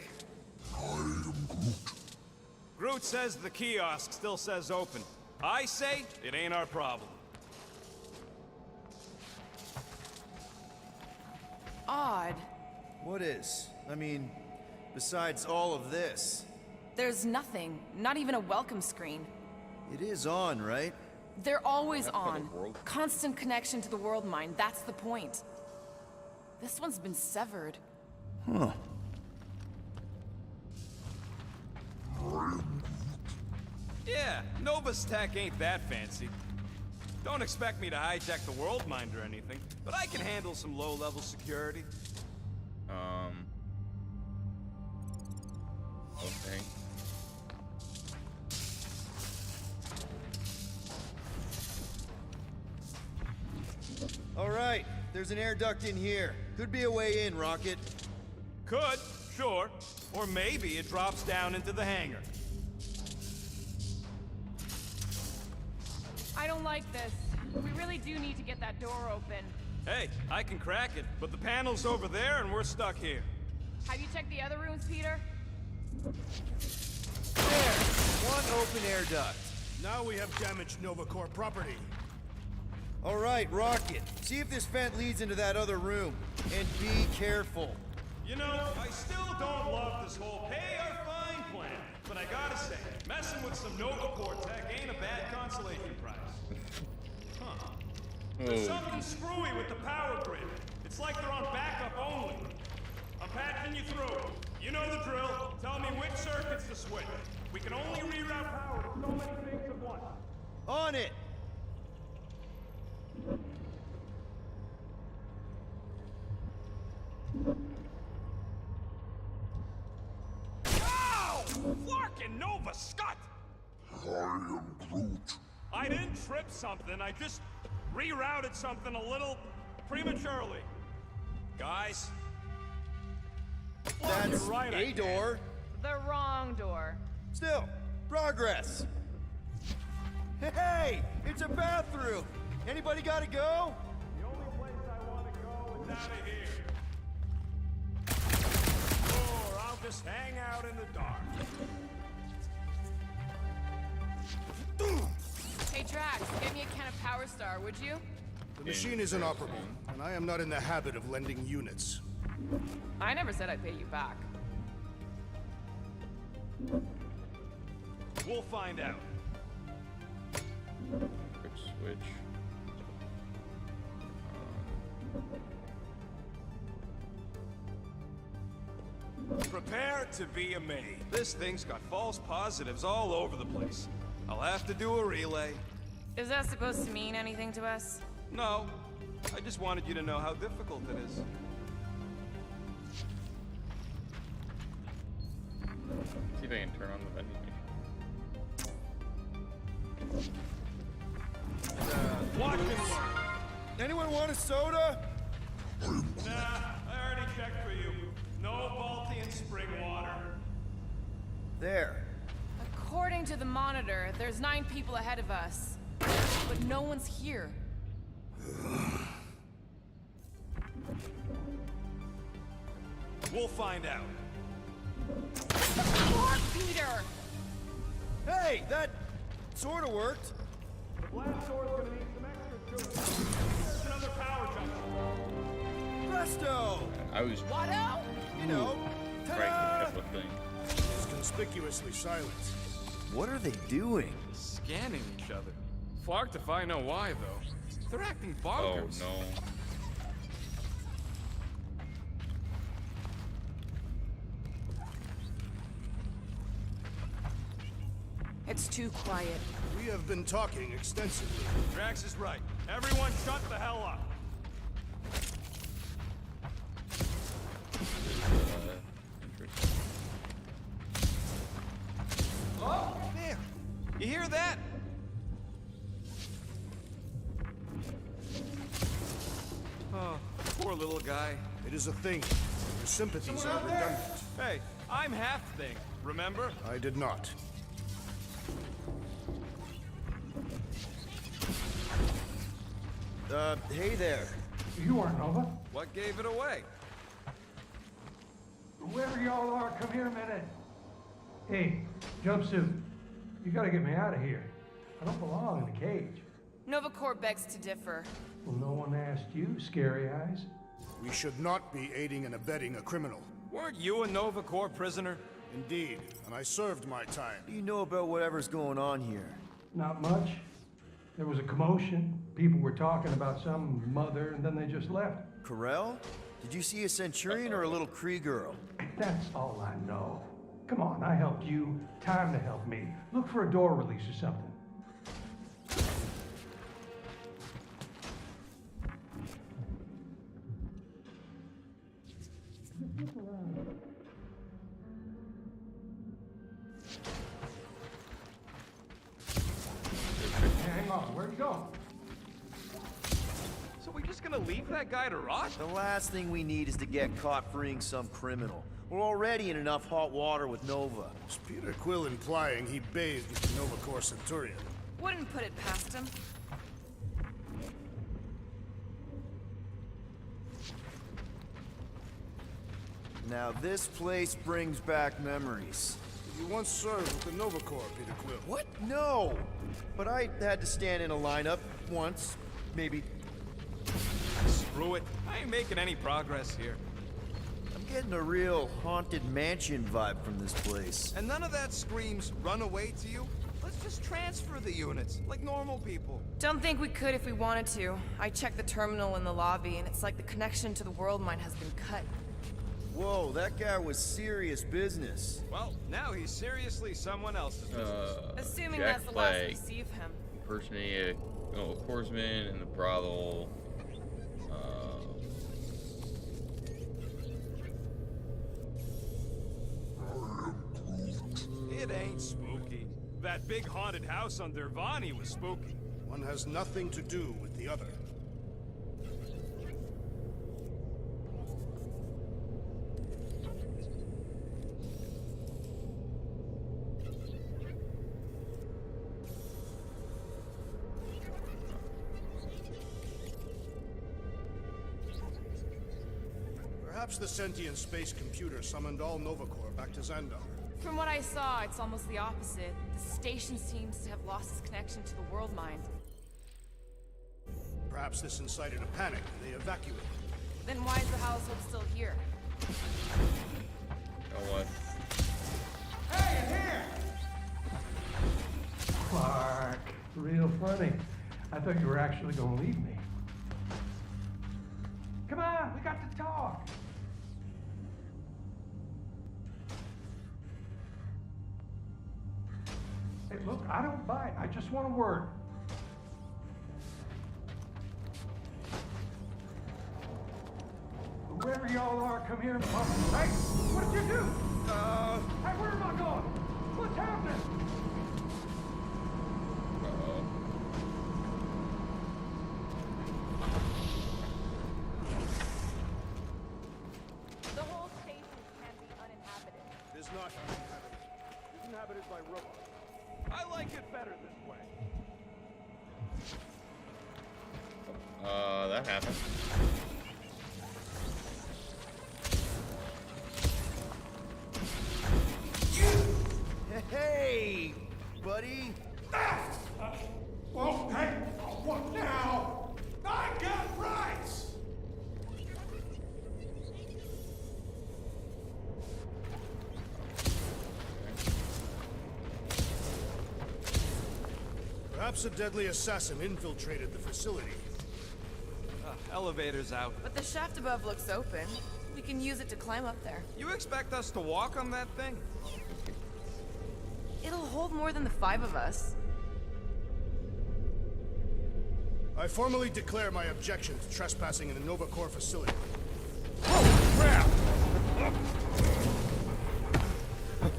Groot says the kiosk still says open. I say it ain't our problem. Odd. What is? I mean, besides all of this. There's nothing. Not even a welcome screen. It is on, right? They're always That's not a on. world. Constant connection to the world mine. That's the point. This one's been severed. Huh. Yeah, Nova's tech ain't that fancy. Don't expect me to hijack the world mind or anything, but I can handle some low-level security. Okay. All right, there's an air duct in here. Could be a way in, Rocket. Could, sure. Or maybe it drops down into the hangar. I don't like this. We really do need to get that door open. Hey, I can crack it, but the panel's over there and we're stuck here. Have you checked the other rooms, Peter? There! One open air duct. Now we have damaged Nova Corps property. All right, Rocket. See if this vent leads into that other room. And be careful. You know, I still don't love this whole pay or fine plan, but I gotta say, messing with some Nova Corps tech ain't a bad consolation prize. Huh. There's something screwy with the power grid. It's like they're on backup only. I'm patching you through. You know the drill. Tell me which circuits to switch. We can only reroute power to so many things at once. On it! Ow! Flarkin' Nova Scott! I am Groot. I didn't trip something, I just rerouted something a little prematurely. Guys? That's You're right, I a door. The wrong door. Still, progress. Hey, it's a bathroom. Anybody gotta go? The only place I want to go is out of here. Or I'll just hang out in the dark. Hey, Drax, get me a can of Power Star, would you? The machine is inoperable, and I am not in the habit of lending units. I never said I'd pay you back. We'll find out. Quick switch. Prepare to be amazed. This thing's got false positives all over the place. I'll have to do a relay. Is that supposed to mean anything to us? No, I just wanted you to know how difficult it is. See if I can turn on the vending machine. Watch and learn. Anyone want a soda? Nah, I already checked for you. No Baltian spring water. There. According to the monitor, there's 9 people ahead of us. But no one's here. We'll find out. Lord Peter! Hey, that sort of worked. The blast door's gonna need some extra juice. There's another power junction. Presto! I was Watto? You know, right ta-da! in the thing. It's conspicuously silent. What are they doing? Scanning each other. Flark if I know why, though. They're acting Oh bonkers. no. It's too quiet. We have been talking extensively. Drax is right. Everyone shut the hell up. Interesting. Oh, there. You hear that? Oh, poor little guy. It is a thing. Your sympathies are redundant. Hey, I'm half thing, remember? I did not. Hey there. You aren't Nova. What gave it away? Whoever y'all are, come here a minute. Hey, jumpsuit. You gotta get me out of here. I don't belong in the cage. Nova Corps begs to differ. Well, no one asked you, Scary Eyes. We should not be aiding and abetting a criminal. Weren't you a Nova Corps prisoner? Indeed, and I served my time. What do you know about whatever's going on here? Not much. There was a commotion. People were talking about some mother, and then they just left. Corel? Did you see a Centurion or a little Kree girl? That's all I know. Come on, I helped you. Time to help me. Look for a door release or something. Hang on, where you going? So we just gonna leave that guy to rot? The last thing we need is to get caught freeing some criminal. We're already in enough hot water with Nova. Is Peter Quill implying he bathed with the Nova Corps Centurion? Wouldn't put it past him. Now this place brings back memories. You once served with the Nova Corps, Peter Quill. What? No! But I had to stand in a lineup once, maybe. Screw it. I ain't making any progress here. I'm getting a real haunted mansion vibe from this place. And none of that screams run away to you? Let's just transfer the units, like normal people. Don't think we could if we wanted to. I checked the terminal in the lobby, and it's like the connection to the world mine has been cut. Whoa, that guy was serious business. Well, now he's seriously someone else's business. Assuming Jack that's the last Flag we see of him. impersonated a Corpsman in the brothel. It ain't spooky. That big haunted house on Dervani was spooky. One has nothing to do with the other. Perhaps the sentient space computer summoned all Nova Corps back to Xandar. From what I saw, it's almost the opposite. The station seems to have lost its connection to the world mind. Perhaps this incited a panic and they evacuated. Then why is the household still here? You know what? Hey, in here! Clark, real funny. I thought you were actually gonna leave me. Come on, we got to talk. Hey, look, I don't bite. I just want a word. Whoever y'all are, come here and talk. Hey, what did you do? Hey, where am I going? What's happening? Uh-oh. The whole station can be uninhabited. It is not uninhabited. It is inhabited by robots. like it better this way. That happened. Hey, buddy. Well, hey, what now? I got rights! Perhaps a deadly assassin infiltrated the facility. Elevator's out. But the shaft above looks open. We can use it to climb up there. You expect us to walk on that thing? It'll hold more than the 5 of us. I formally declare my objection to trespassing in the Nova Corps facility.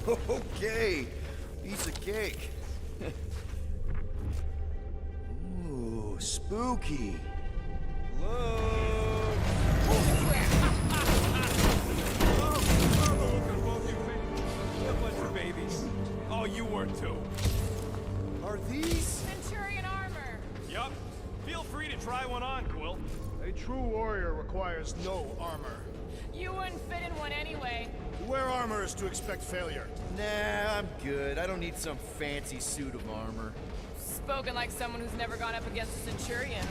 Okay, piece of cake. Ooh, spooky. Look. A bunch of babies. Oh, you were too. Are these? Centurion armor! Yup. Feel free to try one on, Quill. A true warrior requires no armor. You wouldn't fit in one anyway. To wear armor is to expect failure. Nah, I'm good. I don't need some fancy suit of armor. Spoken like someone who's never gone up against a Centurion.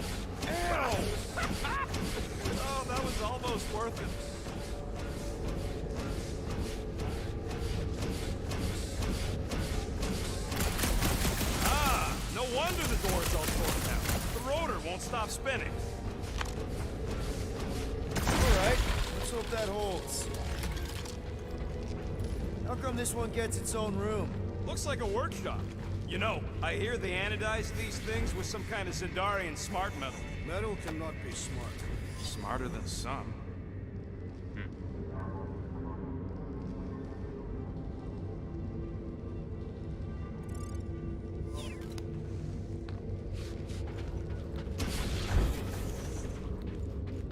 Ow! Oh, that was almost worth it. Ah, no wonder the door's all torn out. The rotor won't stop spinning. Alright, let's hope that holds. How come this one gets its own room? Looks like a workshop. You know, I hear they anodize these things with some kind of Zendarian smart metal. Metal cannot be smart. Smarter than some.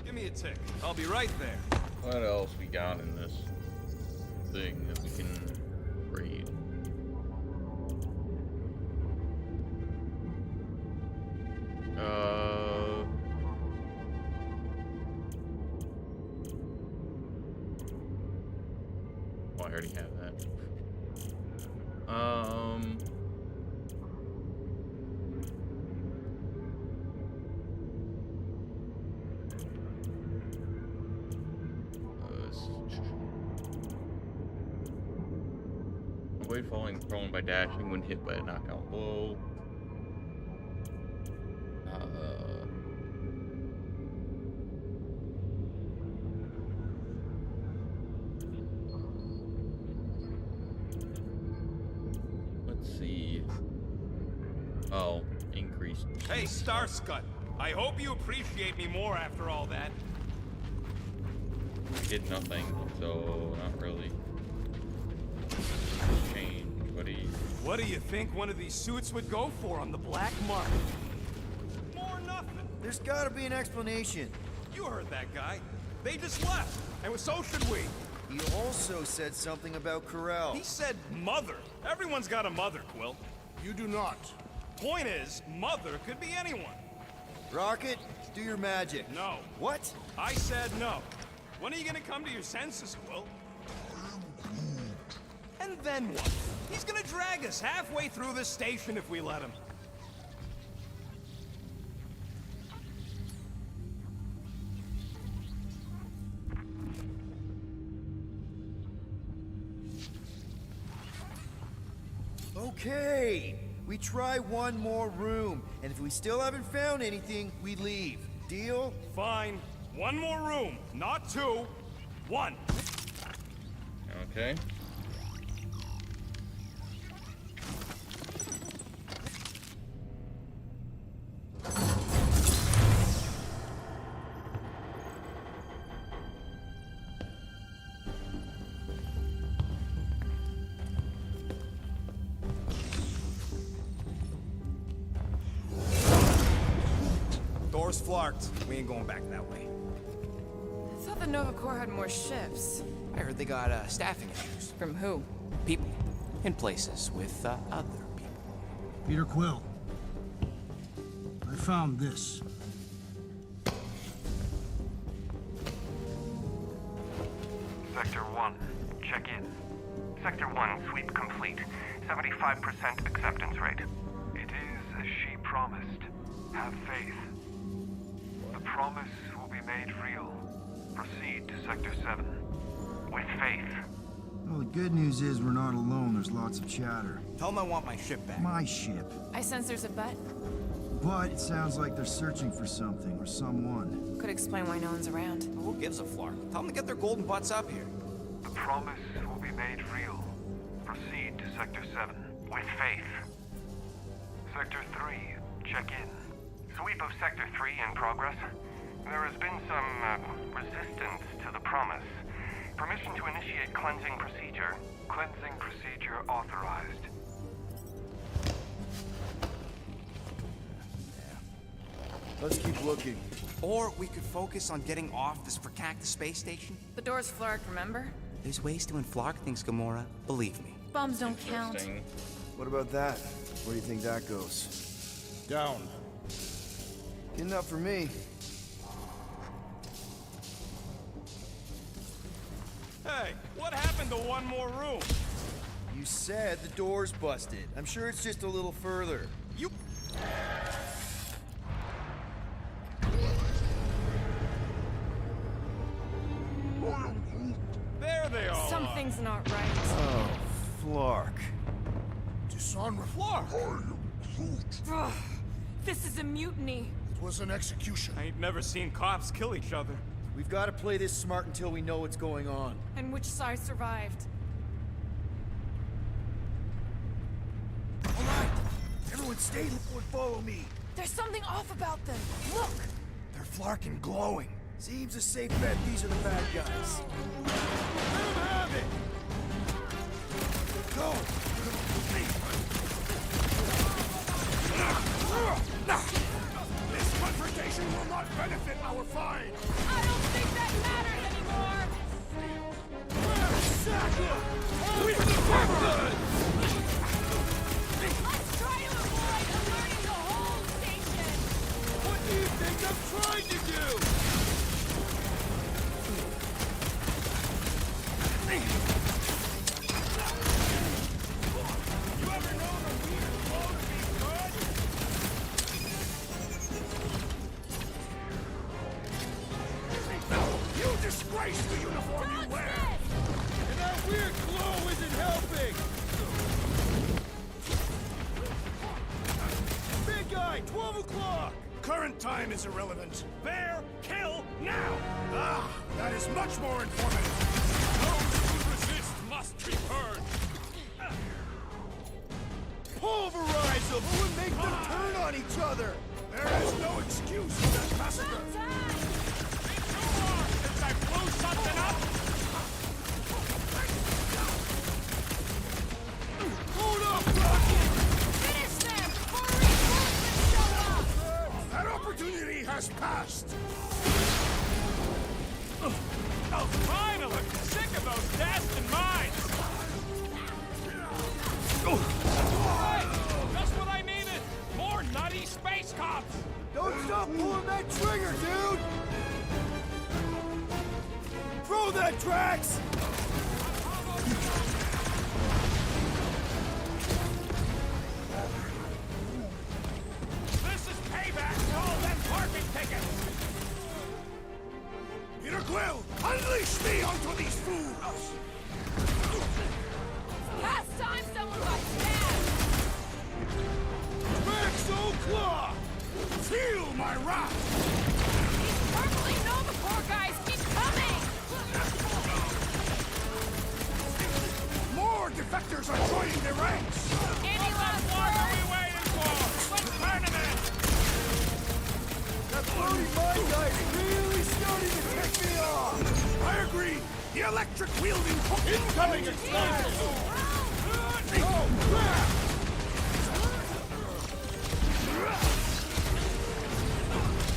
Give me a tick. I'll be right there. What else we got in this thing that we can read? Oh, I already have that. Avoid falling prone by dashing when hit by a knockout blow. Let's see. Oh, increased. Hey, Starscut. I hope you appreciate me more after all that. I did nothing, so not really. Change, buddy. What do you think one of these suits would go for on the black market? More nothing. There's gotta be an explanation. You heard that guy. They just left, and so should we. He also said something about Corral. He said mother. Everyone's got a mother, Quill. You do not. Point is, mother could be anyone. Rocket, do your magic. No. What? I said no. When are you gonna come to your senses, Quill? And then what? He's gonna drag us halfway through this station if we let him. Okay. We try one more room, and if we still haven't found anything, we leave. Deal? Fine. One more room, not two. One. Okay. Door's flarked. We ain't going back that way. I thought the Nova Corps had more ships. I heard they got staffing issues. From who? People. In places with other people. Peter Quill. I found this. Sector 1, check in. Sector 1, sweep complete. 75% acceptance rate. It is as she promised. Have faith. The promise will be made real. Proceed to Sector 7. With faith. Well, the good news is we're not alone. There's lots of chatter. Tell him I want my ship back. My ship. I sense there's a bet. But it sounds like they're searching for something or someone. Could explain why no one's around. Who gives a flark? Tell them to get their golden butts up here. The promise will be made real. Proceed to Sector 7. With faith. Sector 3, check in. Sweep of Sector 3 in progress. There has been some resistance to the promise. Permission to initiate cleansing procedure. Cleansing procedure authorized. Let's keep looking. Or we could focus on getting off this fracactus space station. The door's Flark, remember? There's ways to inflark things, Gamora. Believe me. Bombs don't count. Interesting. What about that? Where do you think that goes? Down. Good enough for me. Hey, what happened to one more room? You said the door's busted. I'm sure it's just a little further. You... There they all are. Something's not right. Oh, Flark. Disarm Flark! Ugh, this is a mutiny. It was an execution. I ain't never seen cops kill each other. We've got to play this smart until we know what's going on. And which side survived? All right, everyone stay and follow me. There's something off about them. Look! They're flarking glowing. Seems a safe bet these are the bad guys. Let them have it! Go! This confrontation will not benefit our fight! I don't think that matters anymore! We've detected! Let's try to avoid alerting the whole station! What do you think I'm trying to do? You ever known a weird flow to be good? You disgrace the uniform you wear! And that weird glow isn't helping! Big guy, 12 o'clock! Current time is irrelevant. Bear, kill, now! Ah, that is much more informative. Those who resist must be purged. Pulverize them! Or make them turn on each other! There is no excuse for that massacre! Been too long since I blew something up. Hold up, Rocky! Finish them before reinforcements show up! That opportunity has passed! Oh, finally! Sick of those Dastan mines! Hey! Just what I needed! More nutty space cops! Don't stop pulling that trigger, dude! Throw that, Drax! This is payback for all them parking tickets! Peter Quill, unleash me onto these fools! Past time someone got stabbed! Maxo Claw! Feel my wrath! These purpley Nova Corps guys keep coming! More defectors are joining the ranks! Any last What are words? we waiting for? Let's turn them in! That floating mine guy is really starting to tick me off! I agree! The electric wielding incoming explosives! Oh, crap!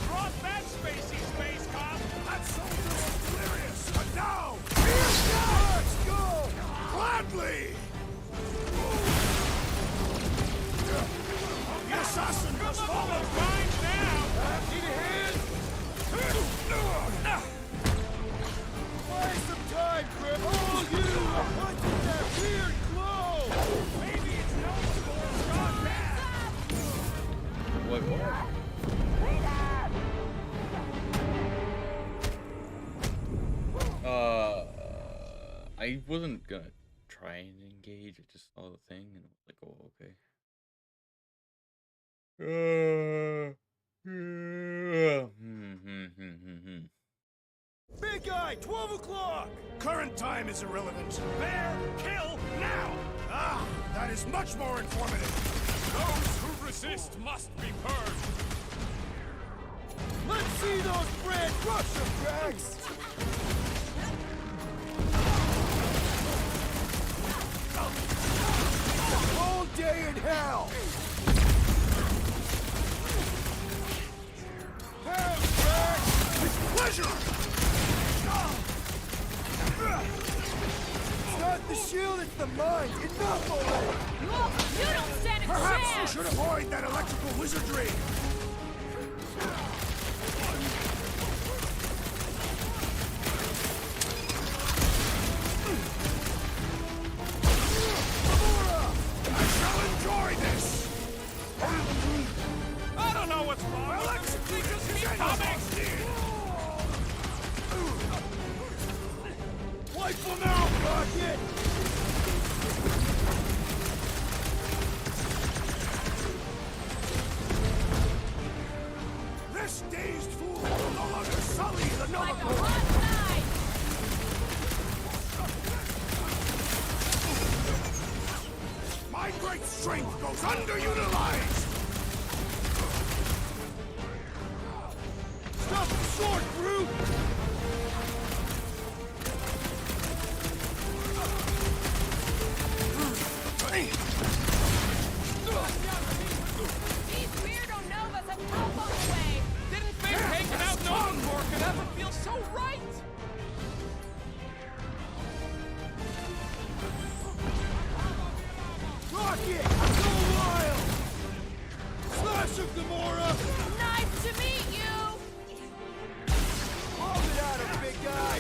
Drop that spacey space cop! That soldier was delirious, but now, here's now! Let's go! Gladly! wasn't gonna try and engage. I just saw the thing and I was like, oh, okay. Big guy, 12 o'clock! Current time is irrelevant. Bear, kill, now! Ah, that is much more informative. Those who resist must be purged. Let's see those brand crusher tracks! All day in hell! Hell, Jack! With pleasure! It's not the shield, it's the mind! Enough already! You don't stand a Perhaps you chance! should avoid that electrical wizardry! I shall enjoy this! I don't know what's wrong. Well, They just keep coming. Wipe them out, Rocket! This dazed fool will no longer sully the Nova Corps! My great strength goes underutilized! Stop the sword, Groot! These weirdo Novas have elbowed away! Didn't think taking out Nova Corps could ever feel so right. Rocket! Go wild! Slash of Gamora! Nice to meet you! Hold it out, big guy!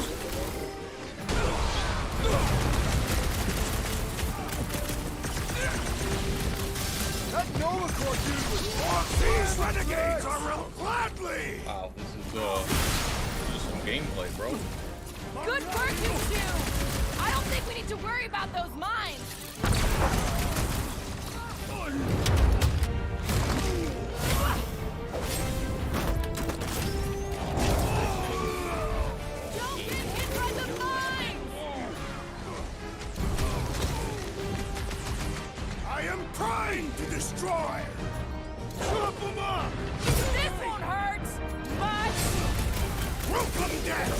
That Nova Corps dude was awesome! These renegades are real gladly! Wow, this is just some gameplay, bro. Good work, you two! I don't think we need to worry about those mines! Don't get hit by the mines! I am trying to destroy! Chop them up! This won't hurt! But... Group them dead!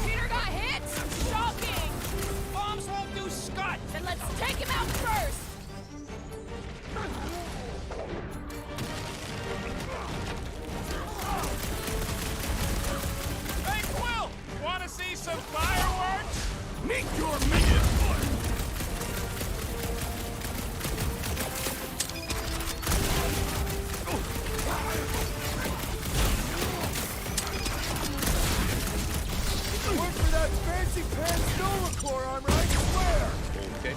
Peter got hit? Shocking! Bombs won't do scut. Then let's take him out first! Hey, Quill, want to see some fireworks? Meet your minion! Went for that fancy pants Nova Corps armor, I swear! Okay.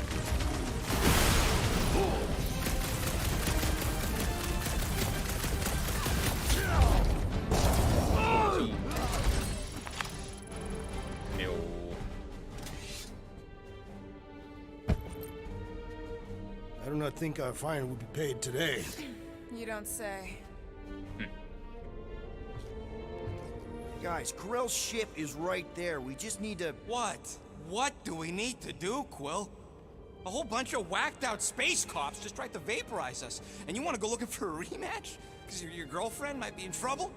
Ew. I do not think our fine will be paid today. You don't say. Guys, Corell's ship is right there. We just need to... What? What do we need to do, Quill? A whole bunch of whacked out space cops just tried to vaporize us. And you want to go looking for a rematch? Because your girlfriend might be in trouble?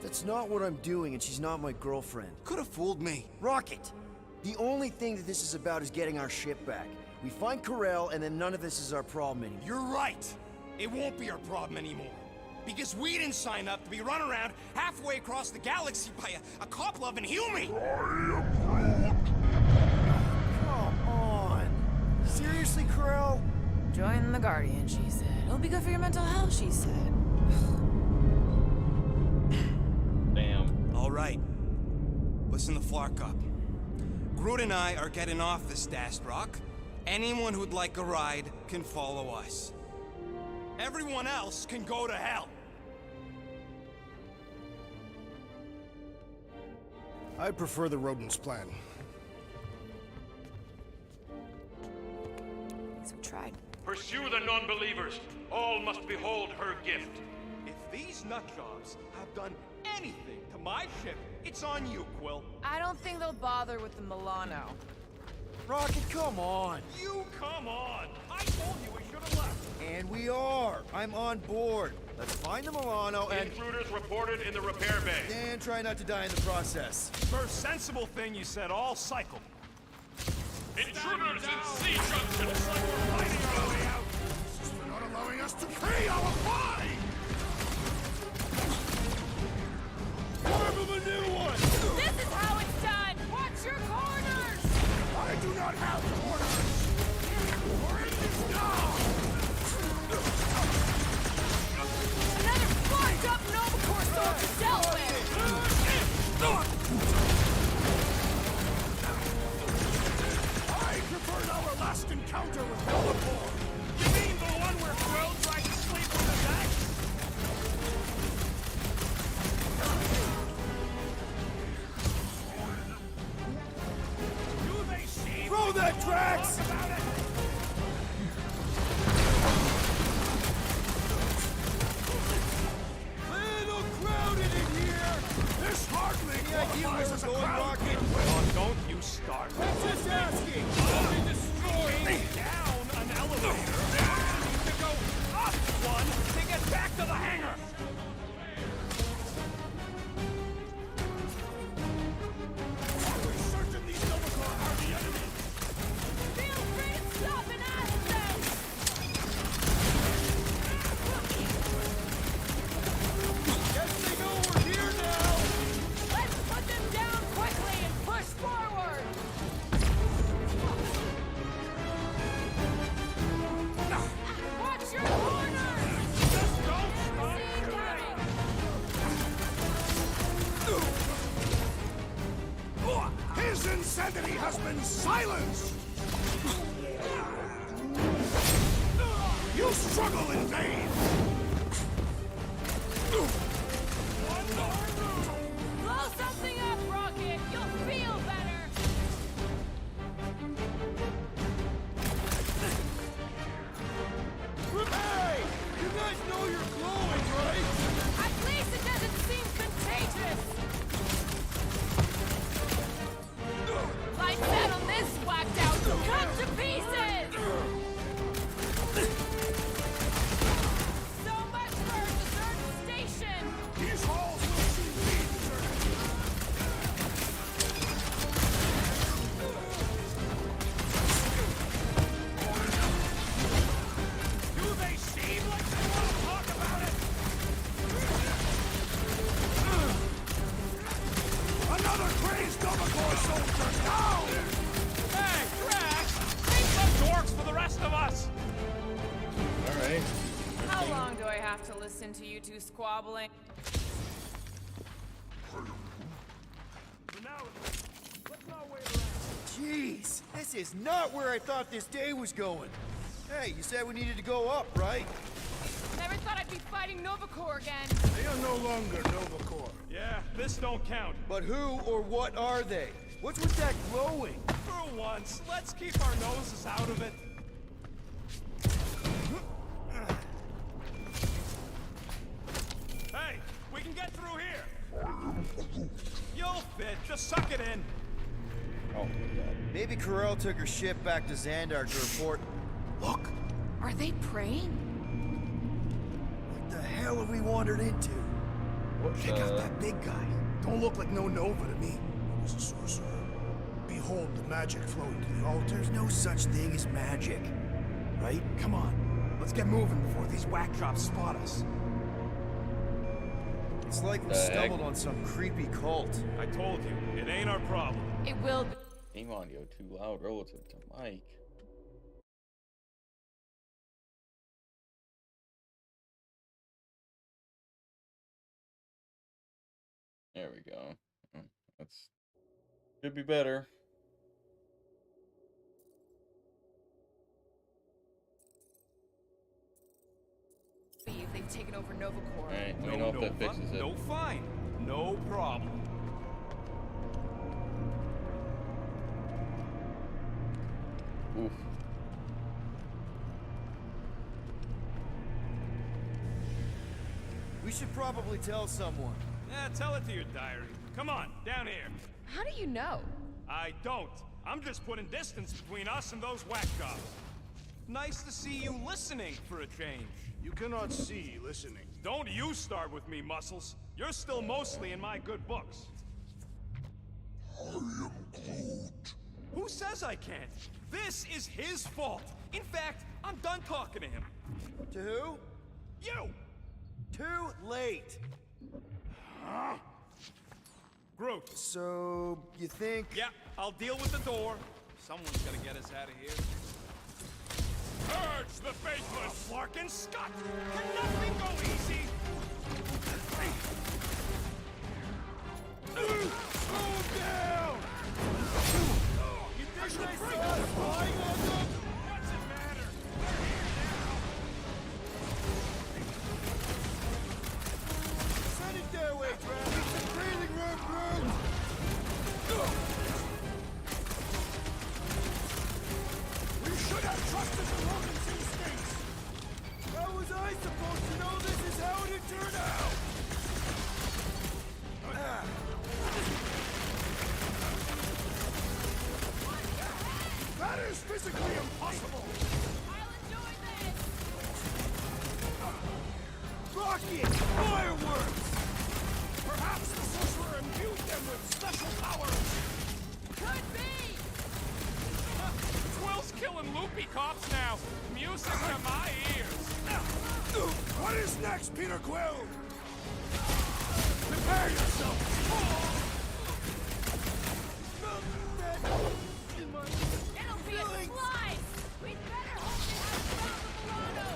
That's not what I'm doing, and she's not my girlfriend. Could have fooled me. Rocket! The only thing that this is about is getting our ship back. We find Corell, and then none of this is our problem anymore. You're right. It won't be our problem anymore. Because we didn't sign up to be run around halfway across the galaxy by a cop-loving human. Come on! Seriously, Corell? Join the Guardian, she said. It'll be good for your mental health, she said. Damn. All right. Listen to Flark up. Groot and I are getting off this Dastrock, Anyone who'd like a ride can follow us. Everyone else can go to hell. I prefer the rodent's plan. So tried. Pursue the non-believers. All must behold her gift. If these nutjobs have done anything to my ship, it's on you, Quill. I don't think they'll bother with the Milano. Rocket, come on! You come on! I told you we should have left. And we are! I'm on board. Let's find the Milano and... Intruders reported in the repair bay. And try not to die in the process. First sensible thing you said all cycle. Intruders in C junction. Looks like we're fighting our way out. They're not allowing us to pay our fine! Form of a new one! This is how it's done! Watch your corners! I do not have orders! Or it is now! Another fucked up Novacore soldier dealt with! I preferred our last encounter with Novacore! You mean the one where Quill tried to sleep with his ex? Do they see? Throw that, Drax! Talk about it. Little crowded in here! This hardly Any idea where qualifies we're as a going, crowd. Rocket? Oh, don't you start. Just asking! Only destroying down an elevator. To go up one to get back to the hangar. We're certain these Novacore are the enemy. Feel free to stop and ask them! Guess they know we're here now! Let's put them down quickly and push forward! Watch your corners! Just don't stop. See coming! His insanity has been silenced! You struggle in vain! Blow something up, Rocket! You'll feel better! Hey! You guys know you're glowing, right? At least it doesn't seem contagious! Lights out on this whacked out! Cut to pieces! So much for a deserted station! These halls will soon be deserted! Do they seem like they want to talk about it? Another crazed Novacore soldier down! Hey, Drax! Save some dorks for the rest of us! Alright. How long do I have to listen to you two squabbling? For now, let's not wait around. Jeez, this is not where I thought this day was going. Hey, you said we needed to go up, right? Never thought I'd be fighting Novacore again. They are no longer Novacore. Yeah, this don't count. But who or what are they? What's with that glowing? For once, let's keep our noses out of it. Hey, we can get through here. You'll fit. Just suck it in. Oh my god. Maybe Corel took her ship back to Xandar to report. Look! Are they praying? What the hell have we wandered into? What Check out that big guy. Don't look like no Nova to me. He was a sorcerer. Behold the magic flowing to the altar. There's no such thing as magic. Right? Come on. Let's get moving before these whack drops spot us. It's like we The heck? stumbled on some creepy cult. I told you, it ain't our problem. It will be. Game audio too loud relative to mic. There we go. That's could be better. have taken over Nova Corps. Alright, let me know if that fixes it. No fine. No problem. Oof. We should probably tell someone. Yeah, tell it to your diary. Come on, down here. How do you know? I don't. I'm just putting distance between us and those whack jobs. Nice to see you listening for a change. You cannot see listening. Don't you start with me, Muscles. You're still mostly in my good books. I am Groot. Who says I can't? This is his fault. In fact, I'm done talking to him. To who? You! Too late. Groot. So, you think? Yeah, I'll deal with the door. Someone's gotta get us out of here. Purge the faithless! Larkin Scott! Can nothing go easy? Slow down! You think I saw us flying on them? What's it matter? They're here now! Send it their way, Travis. It's a breathing room, Groot. We should have trusted the Roman's instincts! How was I supposed to know this is how it would turn out? That is physically impossible! I'll enjoy this! Rockets! Fireworks! Perhaps the sorcerer imbued them with special powers! Could be! Quill's killing loopy cops now. Music to my ears. What is next, Peter Quill? Prepare yourself! It'll be a slice! We'd better hope they haven't found the Milano!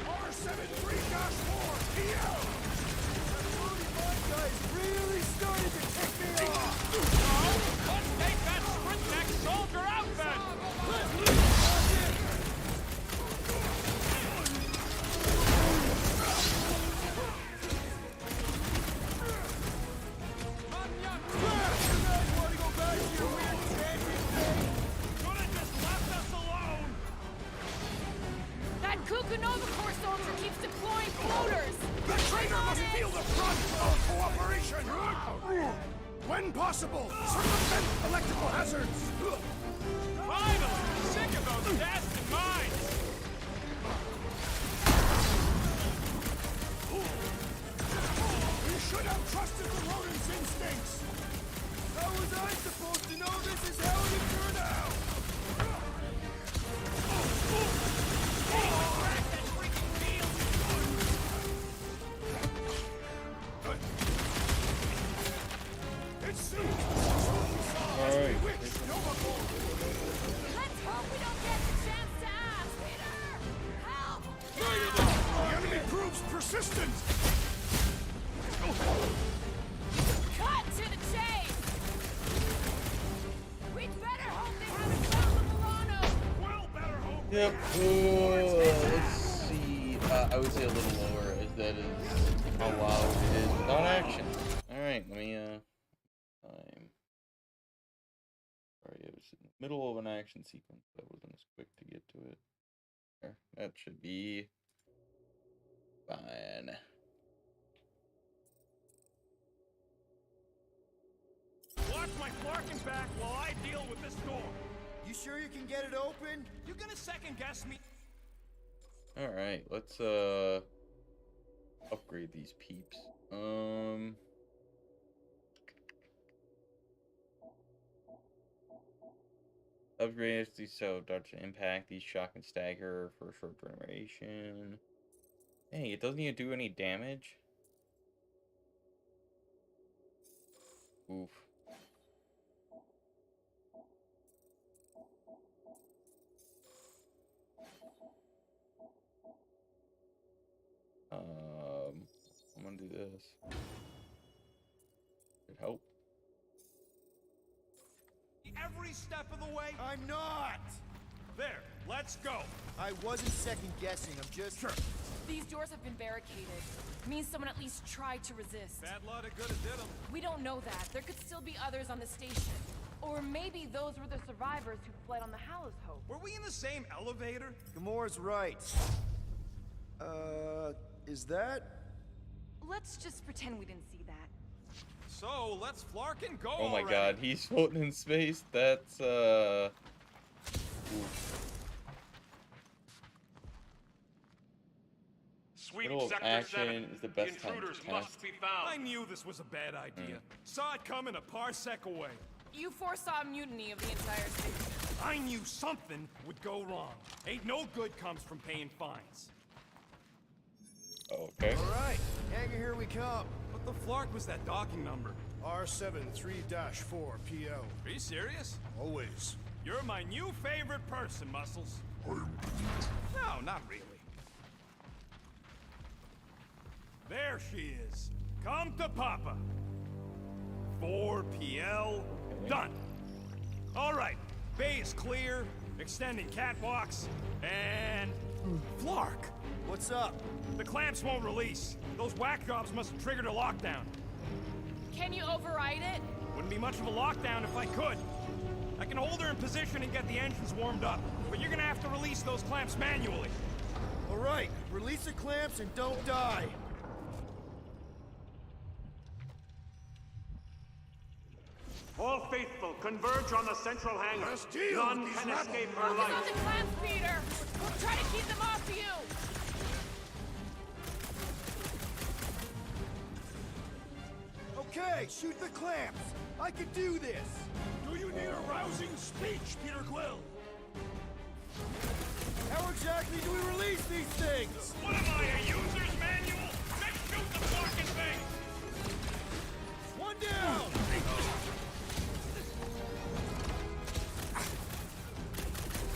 R73-4, PO! My guy's really started to tick me off. Let's take that sprint neck soldier out then. That Cuckoo Nova Corps soldier keeps deploying floaters! The traitor must feel the brunt of cooperation! When possible, circumvent electrical hazards! Finally! Sick of those dashed mines! We should have trusted the rodent's instincts! How was I supposed to know this is how it would turn out? It seems we wish Nova Corps. Let's hope we don't get the chance to ask! Peter! Help! The enemy proves persistent! Cut to the chase! We'd better hope they haven't found the Milano! Well, better hope. Yep. Let's see. I would say a little lower, as that is how loud it is without action. Alright, let me, time. Sorry, it was in the middle of an action sequence. That wasn't as quick to get to it. There, that should be fine. Watch my Flarkin back while I deal with this door. You sure you can get it open? You gonna second guess me? Alright, let's, upgrade these peeps. Upgrade these so dodge and impact, these shock and stagger for short duration. Hey, it doesn't even do any damage. Oof. I'm gonna do this. Should help. Every step of the way? I'm not! There, let's go. I wasn't second guessing, I'm just... Sure. These doors have been barricaded. Means someone at least tried to resist. Bad luck to good it did them. We don't know that. There could still be others on the station. Or maybe those were the survivors who fled on the Hallows Hope. Were we in the same elevator? Gamora's right. Is that? Let's just pretend we didn't see that. So, let's flark and go Oh my already. god, he's floating in space. That's, oof. Sweep Little Sector action 7. is the The best time to intruders test. must be found. I knew this was a bad idea. Saw it coming a parsec away. You foresaw mutiny of the entire station. I knew something would go wrong. Ain't no good comes from paying fines. Okay. All right, hangar, here we come. What the flark was that docking number? R73-4 PL. Are you serious? Always. You're my new favorite person, Muscles. No, not really. There she is. Come to Papa. 4 PL. Done. All right. Bay is clear. Extending catwalks. And... Flark. What's up? The clamps won't release. Those whack jobs must have triggered a lockdown. Can you override it? Wouldn't be much of a lockdown if I could. I can hold her in position and get the engines warmed up, but you're gonna have to release those clamps manually. All right, release the clamps and don't die. All faithful, converge on the central hangar. Let's deal None with these can rebels. escape her Focus on light. the clamps, Peter! We'll try to keep them off you! Okay, shoot the clamps. I can do this. Do you need a rousing speech, Peter Quill? How exactly do we release these things? What am I, a user's manual? Just shoot the fucking thing! One down.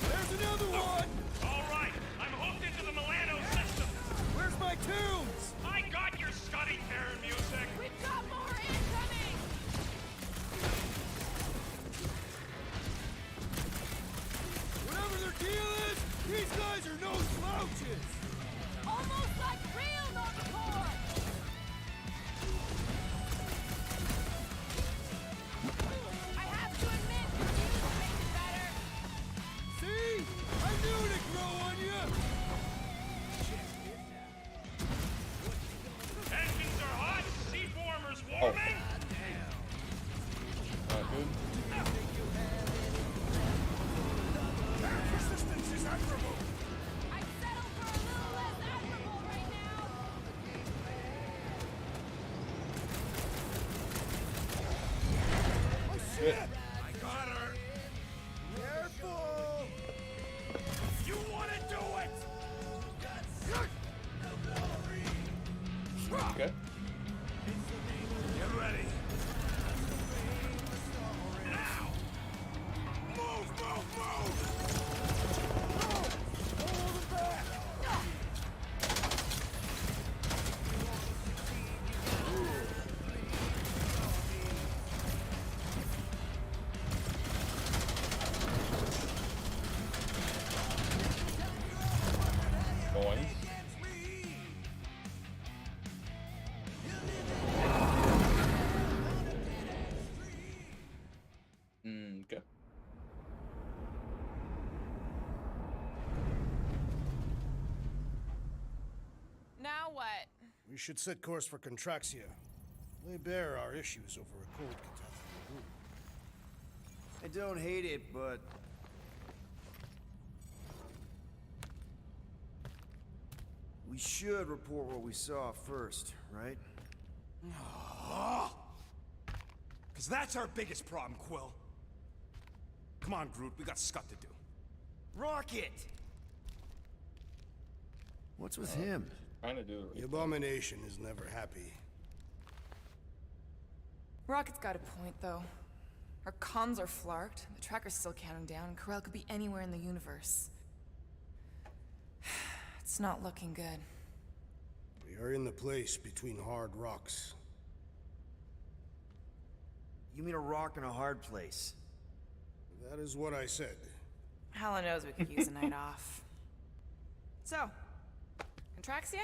There's another one. All right, I'm hooked into the Milano system. Where's my tunes? I got your Scuddy Terran music. We've got more incoming! Whatever their deal is, these guys are no slouches. Almost like real Novacore! I have to admit, the views make it better. See? I knew it'd grow on you. Engines are hot, seaformers warming. Alright, dude. Resistance is admirable. I'd settle for a little less admirable right now. Oh shit! I got her. Careful. You want to do it? Okay. Get ready. Now! Move, move, move! Going. Okay. Now what? We should set course for Contraxia. Lay bare our issues over a cold catastrophe. I don't hate it, but we should report what we saw first, right? Because that's our biggest problem, Quill. Come on, Groot, we got scut to do. Rocket! What's with him? Trying to do it The right. Abomination is never happy. Rocket's got a point, though. Our comms are flarked, the tracker's still counting down, and Corel could be anywhere in the universe. It's not looking good. We are in the place between hard rocks. You mean a rock in a hard place? That is what I said. Hella knows we could use a night off. So, Atraxia?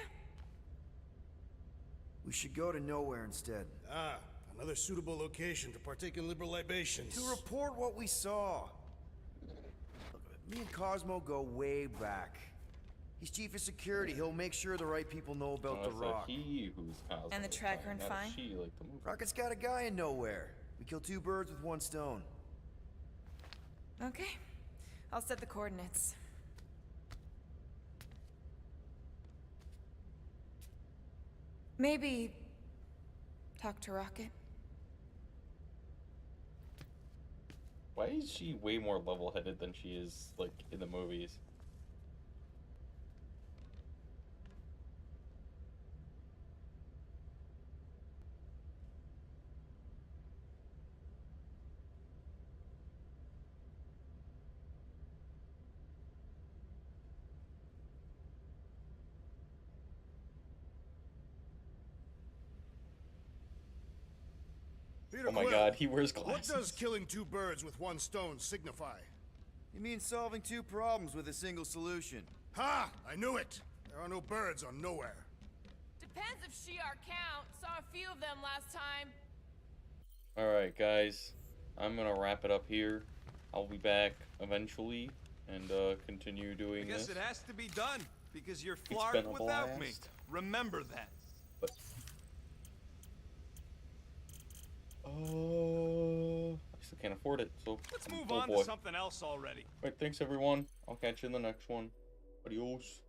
We should go to nowhere instead. Ah, another suitable location to partake in liberal libations. To report what we saw. Look, me and Cosmo go way back. He's chief of security. He'll make sure the right people know about the Rock. He who's Cosmo. And the tracker and not a Fine? she like the movie. Rocket's got a guy in nowhere. We kill two birds with one stone. Okay. I'll set the coordinates. Maybe talk to Rocket. Why is she way more level-headed than she is, like, in the movies? Peter Oh my Quill, god, he wears what glasses. does killing two birds with one stone signify? You mean solving two problems with a single solution? Ha! I knew it! There are no birds on nowhere. Depends if she our count. Saw a few of them last time. Alright, guys. I'm gonna wrap it up here. I'll be back eventually and continue doing I guess this. it has to be done, because you're been flarred a without me. blast. Remember that. But I still can't afford it, so Let's move oh on boy. to something else already. Alright, thanks everyone. I'll catch you in the next one. Adios.